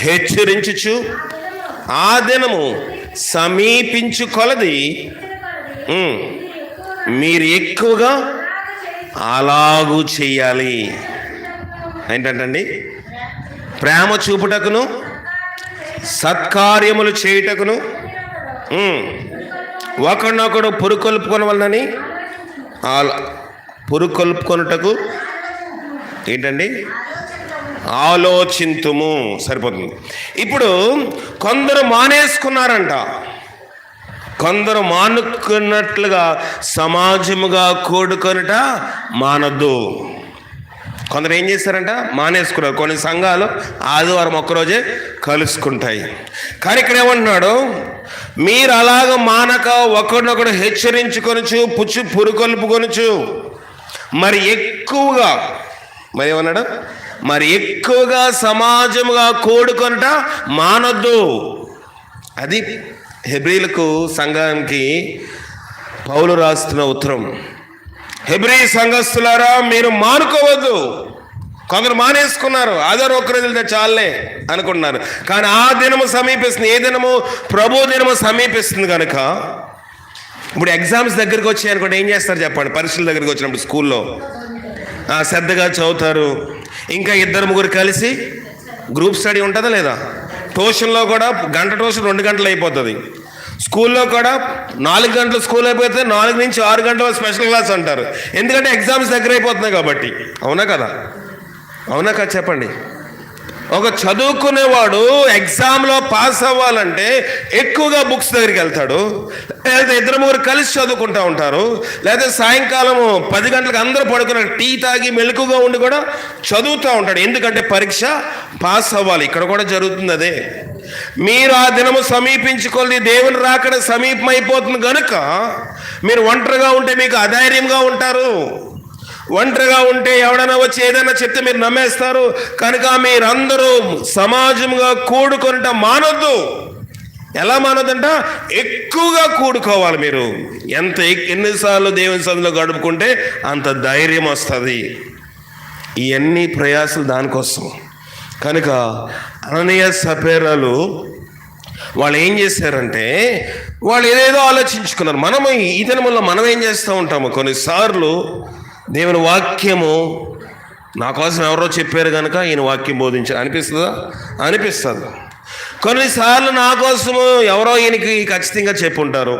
హెచ్చరించుచు ఆ దినము సమీపించు కొలది మీరు ఎక్కువగా అలాగూ చెయ్యాలి. ఏంటంటండి? ప్రేమ చూపుటకును సత్కార్యములు చేయుటకును ఒకరినొకడు పురుకొల్పుకొనవలనని పురుకొల్పుకొనుటకు ఏంటండి ఆలోచింతుము. సరిపోతుంది. ఇప్పుడు కొందరు మానేసుకున్నారంట. కొందరు మానుకున్నట్లుగా సమాజముగా కూడుకొనుట మానొద్దు. కొందరు ఏం చేస్తారంట, మానేసుకున్నారు. కొన్ని సంఘాలు ఆదివారం ఒక్కరోజే కలుసుకుంటాయి. కానీ ఇక్కడ ఏమంటున్నాడు, మీరు అలాగ మానక ఒకరినొకడు హెచ్చరించుకొనుచు పురుకొల్పుకొనుచు మరి ఎక్కువగా, మరి ఏమన్నాడు, మరి ఎక్కువగా సమాజముగా కూడుకొనుట మానొద్దు. అది హెబ్రీలకు సంఘానికి పౌలు రాస్తున్న ఉత్తరం. హెబ్రీ సంఘస్థులారా, మీరు మానుకోవద్దు. కొందరు మానేసుకున్నారు, ఆధార్ ఒక్కరోజు వెళ్తే చాలే అనుకుంటున్నారు. కానీ ఆ దినము సమీపిస్తుంది. ఏ దినము? ప్రభు దినము సమీపిస్తుంది కనుక. ఇప్పుడు ఎగ్జామ్స్ దగ్గరికి వచ్చాయి అనుకోండి, ఏం చేస్తారు చెప్పండి? పరీక్షల దగ్గరికి వచ్చినప్పుడు స్కూల్లో శ్రద్ధగా చదువుతారు. ఇంకా 2-3 కలిసి గ్రూప్ స్టడీ ఉంటుందా లేదా? ట్యూషన్లో కూడా గంట ట్యూషన్ 2 గంటలు అయిపోతుంది. స్కూల్లో కూడా 4 గంటలు స్కూల్ అయిపోతే 4 నుంచి 6 గంటల స్పెషల్ క్లాస్ అంటారు. ఎందుకంటే ఎగ్జామ్స్ దగ్గర అయిపోతున్నాయి కాబట్టి. అవునా కదా? అవునా కదా? చెప్పండి. ఒక చదువుకునేవాడు ఎగ్జామ్లో పాస్ అవ్వాలంటే ఎక్కువగా బుక్స్ దగ్గరికి వెళ్తాడు, లేదా 2-3 కలిసి చదువుకుంటూ ఉంటారు, లేదా సాయంకాలం 10 గంటలకు అందరూ పడుకున్న టీ తాగి మెలకుగా ఉండి కూడా చదువుతూ ఉంటాడు. ఎందుకంటే పరీక్ష పాస్ అవ్వాలి. ఇక్కడ కూడా జరుగుతుంది అదే. మీరు ఆ దినము సమీపించుకొని దేవుని రాకడ సమీపమైపోతుంది కనుక మీరు ఒంటరిగా ఉంటే మీకు అధైర్యంగా ఉంటారు. ఒంటరిగా ఉంటే ఎవడైనా వచ్చి ఏదైనా చెప్తే మీరు నమ్మేస్తారు. కనుక మీరందరూ సమాజంగా కూడుకొనుట మానొద్దు. ఎలా మానొద్దంట? ఎక్కువగా కూడుకోవాలి. మీరు ఎన్నిసార్లు దేవుని సన్నిధిలో గడుపుకుంటే అంత ధైర్యం వస్తుంది. ఇవన్నీ ప్రయాసాలు దానికోసం. కనుక అననీయ సపేరాలు వాళ్ళు ఏం చేశారంటే, వాళ్ళు ఏదేదో ఆలోచించుకున్నారు. మనము ఈ దినములో మనం ఏం చేస్తూ ఉంటాము, కొన్నిసార్లు దేవుని వాక్యము నా కోసం ఎవరో చెప్పారు కనుక ఈయన వాక్యం బోధించారు అనిపిస్తుందా? అనిపిస్తుంది. కొన్నిసార్లు నా కోసము ఎవరో ఈయనకి ఖచ్చితంగా చెప్పుంటారు,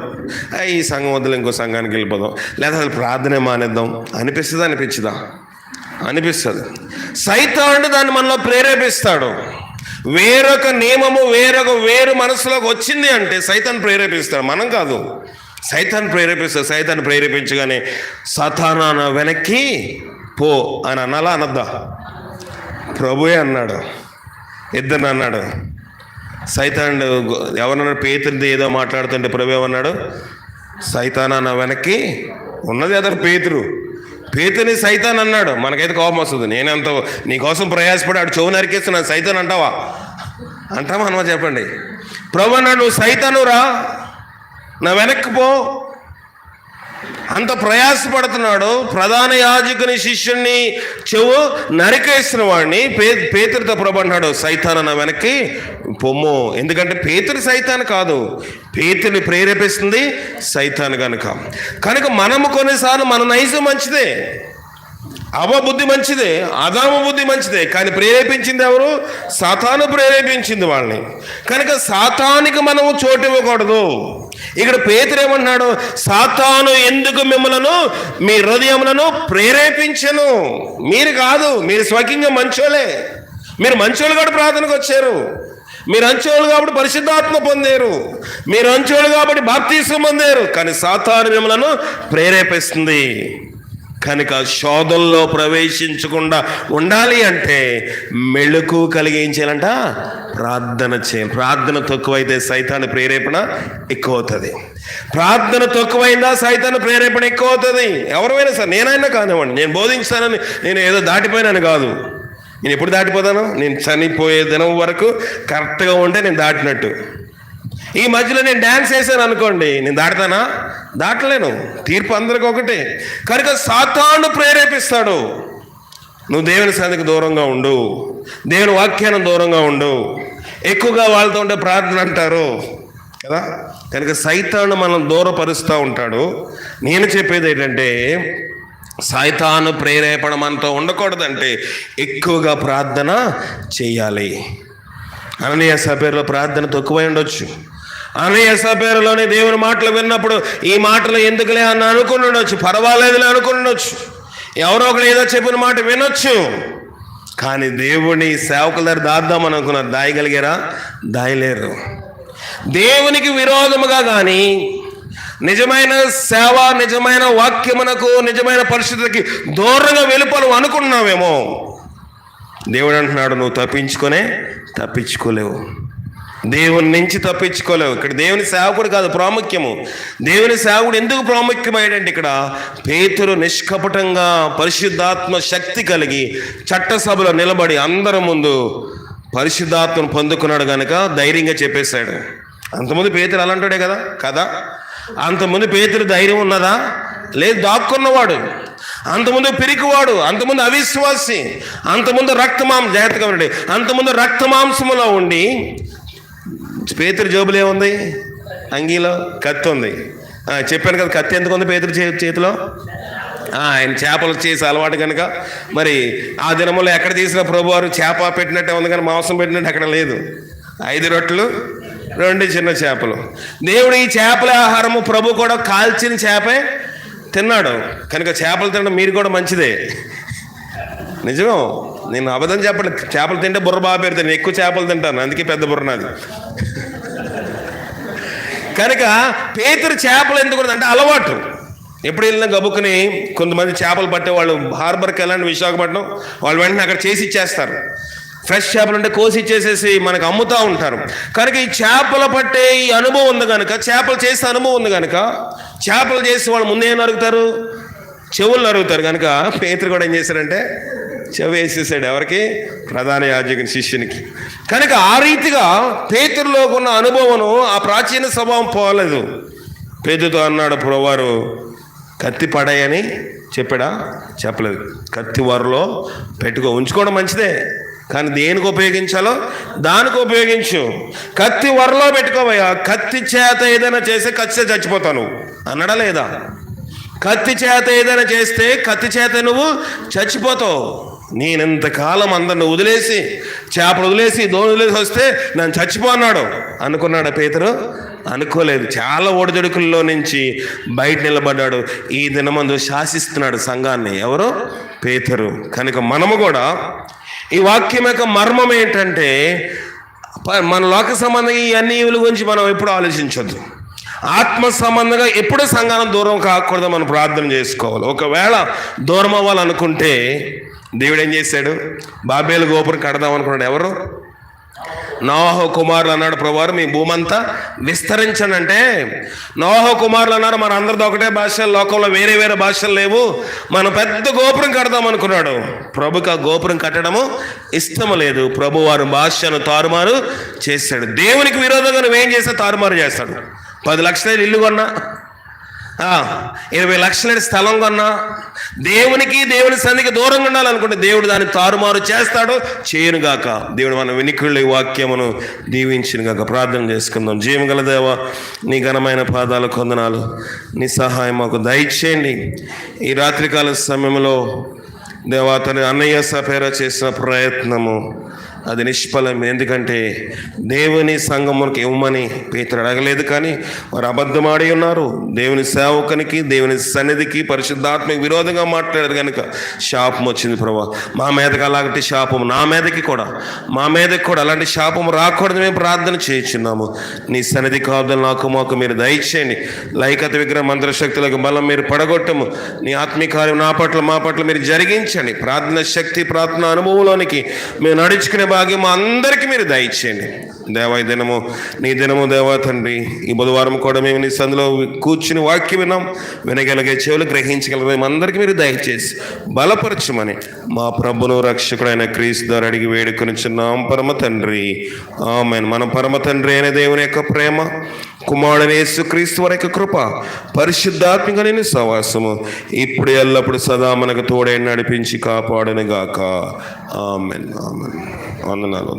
ఈ సంఘం వద్దులు ఇంకో సంఘానికి వెళ్ళిపోదాం, లేదా అసలు ప్రార్థనే మానేద్దాం అనిపిస్తుందా? అనిపించదా? అనిపిస్తుంది. సైతానుడు దాన్ని మనలో ప్రేరేపిస్తాడు. వేరొక నియమము వేరు మనసులోకి వచ్చింది అంటే సైతాన్ ప్రేరేపిస్తాడు, మనం కాదు. సైతాన్ ప్రేరేపిస్తాడు. సైతాన్ ప్రేరేపించగానే సాతానా వెనక్కి పో అని అనాలా అనద్దా? ప్రభువే అన్నాడు, ఇద్దరిని అన్నాడు. సైతాన్ ఎవరన్నాడు? పేతురిది ఏదో మాట్లాడుతుంటే ప్రభు ఏమన్నాడు? సైతానా నా వెనక్కి ఉన్నది అతను పేతుని సైతాన్ అన్నాడు. మనకైతే కోపం వస్తుంది. నేనంత నీకోసం ప్రయాసపడి ఆడు చెవు నరికేస్తున్నా సైతాన్ అంటావా? అంటావా అనమా? చెప్పండి. ప్రభు అన్నాడు, నువ్వు సైతాను రా, నా వెనక్కి పో. అంత ప్రయాసపడుతున్నాడు. ప్రధాన యాజకుని శిష్యుని చెవు నరికేస్తున్న వాడిని పేతురితో ప్రభు అన్నాడు, సైతాను నా వెనక్కి పొమ్ము. ఎందుకంటే పేతురు సైతాను కాదు, పేతుని ప్రేరేపిస్తుంది సైతాను కనుక మనము కొన్నిసార్లు మన నైజం మంచిదే, అవ్వ బుద్ధి మంచిదే, ఆదాము బుద్ధి మంచిదే, కానీ ప్రేరేపించింది ఎవరు? సాతాను ప్రేరేపించింది వాళ్ళని. కనుక సాతానికి మనము చోటు ఇవ్వకూడదు. ఇక్కడ పేతురు ఏమన్నాడు? సాతాను ఎందుకు మిమ్మలను మీ హృదయములను ప్రేరేపించను? మీరు కాదు, మీరు స్వకీయంగా మంచోలే. మీరు మంచోళ్ళు కూడా ప్రార్థనకు వచ్చారు, మీరు అంచోళ్ళు కాబట్టి పరిశుద్ధాత్మ పొందారు, మీరు అంచోళ్ళు కాబట్టి బాప్తీసం పొందారు. కానీ సాతాను మిమ్మలను ప్రేరేపిస్తుంది. కనుక శోధనలో ప్రవేశించకుండా ఉండాలి అంటే మెళుకు కలిగించాలంట ప్రార్థన చేయాలి. ప్రార్థన తక్కువైతే సైతాను ప్రేరేపణ ఎక్కువ అవుతుంది. ప్రార్థన తక్కువైందా సైతాను ప్రేరేపణ ఎక్కువ అవుతుంది. ఎవరైనా సరే, నేనైనా కానివ్వండి, నేను బోధించానని నేను ఏదో దాటిపోయినాను కాదు. నేను ఎప్పుడు దాటిపోతాను? నేను చనిపోయే దినం వరకు కరెక్ట్గా ఉంటే నేను దాటినట్టు. ఈ మధ్యలో నేను డ్యాన్స్ వేసాను అనుకోండి, నేను దాటుతానా? దాటలేను. తీర్పు అందరికి ఒకటే. కనుక సాతాను ప్రేరేపిస్తాడు, నువ్వు దేవుని సన్నిధికి దూరంగా ఉండు, దేవుని వాక్యానికి దూరంగా ఉండు, ఎక్కువగా వాళ్ళతో ఉంటే ప్రార్థన అంటారు కదా. కనుక సైతాను మనం దూరపరుస్తూ ఉంటాడు. నేను చెప్పేది ఏంటంటే, సైతాను ప్రేరేపణ మనతో ఉండకూడదంటే ఎక్కువగా ప్రార్థన చేయాలి. అననీయ సపేరులో ప్రార్థన తక్కువై ఉండొచ్చు. అననీయ సపేరులోని దేవుని మాటలు విన్నప్పుడు ఈ మాటలు ఎందుకులే అని అనుకుని ఉండొచ్చు, పర్వాలేదులే అనుకుని ఉండొచ్చు, ఎవరో ఒకరు ఏదో చెప్పిన మాట వినొచ్చు. కానీ దేవుని సేవకుల దగ్గర దాద్దామని అనుకున్నారు, దాయగలిగారా? దాయలేరు. దేవునికి విరోధముగా కానీ నిజమైన సేవ, నిజమైన వాక్యమునకు, నిజమైన పరిస్థితులకి దూరంగా వెళ్ళిపోను అనుకున్నావేమో. దేవుడు అంటున్నాడు, నువ్వు తప్పించుకోలేవు. దేవుని నుంచి తప్పించుకోలేవు. ఇక్కడ దేవుని సేవకుడు కాదు ప్రాముఖ్యము. దేవుని సేవకుడు ఎందుకు ప్రాముఖ్యమైందంటే, ఇక్కడ పేతురు నిష్కపటంగా పరిశుద్ధాత్మ శక్తి కలిగి చట్టసభలో నిలబడి అందరి ముందు పరిశుద్ధాత్మను పొందుకున్నాడు కనుక ధైర్యంగా చెప్పేశాడు. అంతకుముందు పేతురు అలాంటాడే కదా. అంతకుముందు పేతురు ధైర్యం ఉన్నదా? లేదు, దాక్కున్నవాడు. అంతకుముందు పిరికివాడు, అంతకుముందు అవిశ్వాసి, అంతకుముందు జాగ్రత్తగా ఉండండి, అంతకుముందు రక్తమాంసములో ఉండి. పేతురు జోబులో ఏముంది? అంగీలో కత్తి ఉంది. చెప్పాను కదా, కత్తి ఎందుకు ఉంది పేతురు చేతిలో? ఆయన చేపలు చేసి అలవాటు కనుక. మరి ఆ దినములో ఎక్కడ తీసిన ప్రభువారు చేప పెట్టినట్టే ఉంది కానీ మాంసం పెట్టినట్టు అక్కడ లేదు. 5 రొట్టెలు 2 చిన్న చేపలు. దేవుడు ఈ చేపల ఆహారము, ప్రభు కూడా కాల్చిన చేపే తిన్నాడు కనుక చేపలు తినడం మీరు కూడా మంచిదే. నిజం, నేను అబద్ధం చెప్పండి. చేపలు తింటే బుర్ర బాగా పెడతాను, నేను ఎక్కువ చేపలు తింటాను, అందుకే పెద్ద బుర్ర నాది. కనుక పేతురు చేపలు ఎందుకు అంటే అలవాటు. ఎప్పుడు వెళ్ళినా గబుక్కుని కొంతమంది చేపలు పట్టే వాళ్ళు హార్బర్కి వెళ్ళండి, విశాఖపట్నం, వాళ్ళు వెంటనే అక్కడ చేసి ఇచ్చేస్తారు. ఫ్రెష్ చేపలు అంటే కోసి ఇచ్చేసేసి మనకు అమ్ముతూ ఉంటారు. కనుక ఈ చేపలు పట్టే ఈ అనుభవం ఉంది కనుక, చేపలు చేసే అనుభవం ఉంది కనుక, చేపలు చేసి వాళ్ళు ముందే నరుగుతారు, చెవులు నరుగుతారు. కనుక పేతురు కూడా ఏం చేశారంటే చెవి వేసేసాడు. ఎవరికి? ప్రధాన యాజకుని శిష్యునికి. కనుక ఆ రీతిగా పేతురులో ఉన్న అనుభవము, ఆ ప్రాచీన స్వభావం పోలేదు. పేతురుతో అన్నాడు ప్రభువారు, కత్తి పడాయని చెప్పాడా? చెప్పలేదు. కత్తి వరలో ఉంచుకోవడం మంచిదే, కానీ దేనికి ఉపయోగించాలో దానికి ఉపయోగించు. కత్తి వరలో పెట్టుకోవయ్యా. కత్తి చేత ఏదైనా చేస్తే కత్తి చచ్చిపోతాను అన్నాడా లేదా? కత్తి చేత ఏదైనా చేస్తే కత్తి చేత నువ్వు చచ్చిపోతావు. నేనెంతకాలం అందరిని వదిలేసి, చేపలు వదిలేసి, దోణి వదిలేసి వస్తే నన్ను చచ్చిపో అన్నాడు. అనుకున్నాడా పేతురు? అనుకోలేదు. చాలా ఒడిదుడుకుల్లో నుంచి బయట నిలబడ్డాడు. ఈ దినమందు శాసిస్తున్నాడు సంఘాన్ని. ఎవరు? పేతురు. కనుక మనము కూడా ఈ వాక్యం యొక్క మర్మం ఏంటంటే, మన లోక సంబంధంగా ఈ అన్ని గురించి మనం ఎప్పుడు ఆలోచించొద్దు. ఆత్మ సంబంధంగా ఎప్పుడు సంఘానికి దూరం కాకూడదు మనం ప్రార్థన చేసుకోవాలి. ఒకవేళ దూరం అవ్వాలనుకుంటే దేవుడు ఏం చేశాడు? బాబేలు గోపురం కడదాం అనుకున్నాడు. ఎవరు? నోవహు కుమారులు అన్నాడు ప్రభువారు, మీ భూమంతా విస్తరించండి అంటే, నోవహు కుమారులు అన్నారు, మన అందరితో ఒకటే భాష, లోకంలో వేరే వేరే భాషలు లేవు, మనం పెద్ద గోపురం కడదాం అనుకున్నాడు. ప్రభుకి ఆ గోపురం కట్టడము ఇష్టము లేదు. ప్రభు వారు భాషను తారుమారు చేశాడు. దేవునికి విరోధంగా నువ్వేం చేస్తే తారుమారు చేస్తాడు. 10 లక్షల ఇల్లు కొన్నా, 20 లక్షల స్థలం కొన్నా, దేవునికి దేవుని సన్నిధికి దూరంగా ఉండాలనుకుంటే దేవుడు దాన్ని తారుమారు చేస్తాడు. చేయనుగాక. దేవుడు మన వినికిళ్ళ వాక్యమును దీవించినగాక. ప్రార్థన చేసుకుందాం. జీవగల దేవ, నీ ఘనమైన పాదాలకు వందనాలు. నీ సహాయం మాకు దయచేయండి. ఈ రాత్రికాల సమయంలో దేవా, తన అన్నయ్య సపేరా చేసిన ప్రయత్నము అది నిష్ఫలం. ఎందుకంటే దేవుని సంఘమునికి ఇవ్వమని పేతురు అడగలేదు, కానీ వారు అబద్ధమాడి ఉన్నారు. దేవుని సేవకునికి, దేవుని సన్నిధికి, పరిశుద్ధాత్మకి విరోధంగా మాట్లాడారు కనుక శాపం వచ్చింది. ప్రభా, మా మీదకి అలాంటి శాపం, నా మీదకి కూడా, మా మీదకి కూడా అలాంటి శాపం రాకూడదు మేము ప్రార్థన చేయించున్నాము. నీ సన్నిధి కావద్దని నాకు మాకు మీరు దయచేయండి. లైకత విగ్రహ మంత్రశక్తులకు బలం మీరు పడగొట్టము. నీ ఆత్మీకార్యం నా పట్ల, మా పట్ల మీరు జరిగించండి. ప్రార్థన శక్తి, ప్రార్థన అనుభవంలోనికి మేము నడుచుకునే భాగ్యం మా అందరికీ మీరు దయచేయండి. దేవా, ఈ దినము నీ దినము దేవా తండ్రి, ఈ బుధవారం కూడా మేము నీ సందులో కూర్చుని వాక్యం విన్నాం. వినగలిగే చెవులు గ్రహించగలిగే మేము అందరికీ మీరు దయచేసి బలపరచమని మా ప్రభును రక్షకుడైన క్రీస్తు ద్వారా అడిగి వేడుకొనిచున్నాం పరమ తండ్రి. ఆమేన్. మన పరమ తండ్రి అయిన దేవుని యొక్క ప్రేమ, కుమారుడైన యేసుక్రీస్తు వారి యొక్క కృప, పరిశుద్ధాత్మిక నేను సహవాసము ఇప్పుడు ఎల్లప్పుడు సదా మనకు తోడే నడిపించి కాపాడును గాక. ఆమేన్. ఆమేన్. వందనాలు.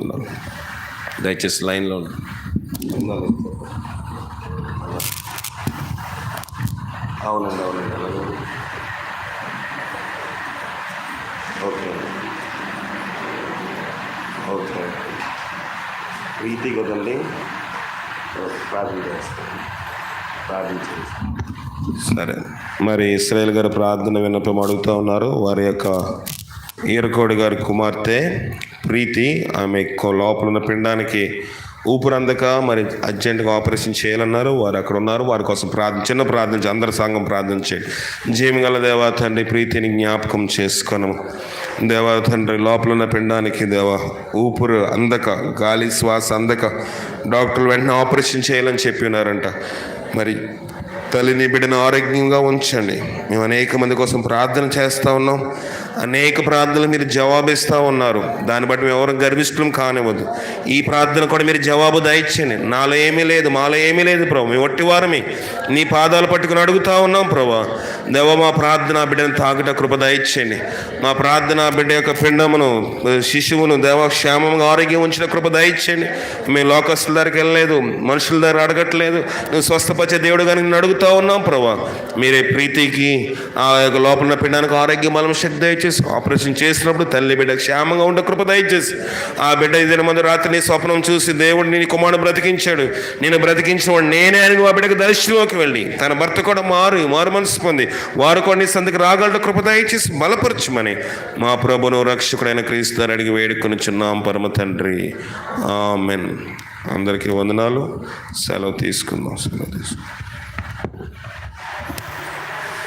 దయచేసి లైన్లో అవునండి. Okay okay. ప్రీతి కదండి. సరే, మరి ఇశ్రాయేల్ గారు ప్రార్థన విన్నపం అడుగుతూ ఉన్నారు. వారి యొక్క ఈరకోడి గారి కుమార్తె ప్రీతి, ఆమె లోపల ఉన్న పిండానికి ఊపిరందక మరి అర్జెంటుగా ఆపరేషన్ చేయాలన్నారు. వారు అక్కడ ఉన్నారు. వారి కోసం చిన్న ప్రార్థన, అందరి సంఘం ప్రార్థన చేయండి. జీవగల దేవా తండ్రి, ప్రీతిని జ్ఞాపకం చేసుకొనము దేవా తండ్రి. లోపల ఉన్న పిండానికి దేవా ఊపిరి అందక, గాలి శ్వాస అందక డాక్టర్లు వెంటనే ఆపరేషన్ చేయాలని చెప్పి ఉన్నారంట. మరి తల్లిని బిడ్డను ఆరోగ్యంగా ఉంచండి. మేము అనేక మంది కోసం ప్రార్థన చేస్తూ ఉన్నాం. అనేక ప్రార్థనలు మీరు జవాబిస్తూ ఉన్నారు. దాన్ని బట్టి మేము ఎవరు గర్విష్ఠులం కానివ్వద్దు. ఈ ప్రార్థన కూడా మీరు జవాబు దయచేయండి. నాలో ఏమీ లేదు, మాలో ఏమీ లేదు ప్రభు, మేము ఒట్టివారమే నీ పాదాలు పట్టుకుని అడుగుతూ ఉన్నాం ప్రభు. దేవ మా ప్రార్థన బిడ్డను తాగుట కృప దయచేయండి. మా ప్రార్థన బిడ్డ యొక్క పిండమును, శిశువును దేవ క్షేమంగా ఆరోగ్యం ఉంచిన కృప దయచేయండి. మేము లోకస్తుల దగ్గరికి వెళ్ళలేదు, మనుషుల దగ్గర అడగట్లేదు. నువ్వు స్వస్థపరిచే దేవుడు కానీ నేను అడుగుతూ ఉన్నాం ప్రభు. మీరే ప్రీతికి ఆ యొక్క లోపల పిండానికి ఆరోగ్య బలం శక్తి దయచేసి, ఆపరేషన్ చేసినప్పుడు తల్లి బిడ్డ క్షేమంగా ఉండే కృప దయచేసి, ఆ బిడ్డ ఇదే మంది రాత్రి నీ స్వప్నం చూసి దేవుడు నీ కుమారుడు బ్రతికించాడు, నేను బ్రతికించిన వాడు నేనే అని ఆ బిడ్డకు దర్శనంలోకి వెళ్ళి తన భర్త కూడా మారు మనసు పొంది వారు కూడా నీ సందికి రాగలట కృప దయచేసి బలపరచమని మా ప్రభును రక్షకుడైన క్రీస్తు ద్వారా అడిగి వేడుకొనిచున్నాం పరమ తండ్రి. ఆమెన్. అందరికీ వందనాలు. సెలవు తీసుకుందాం.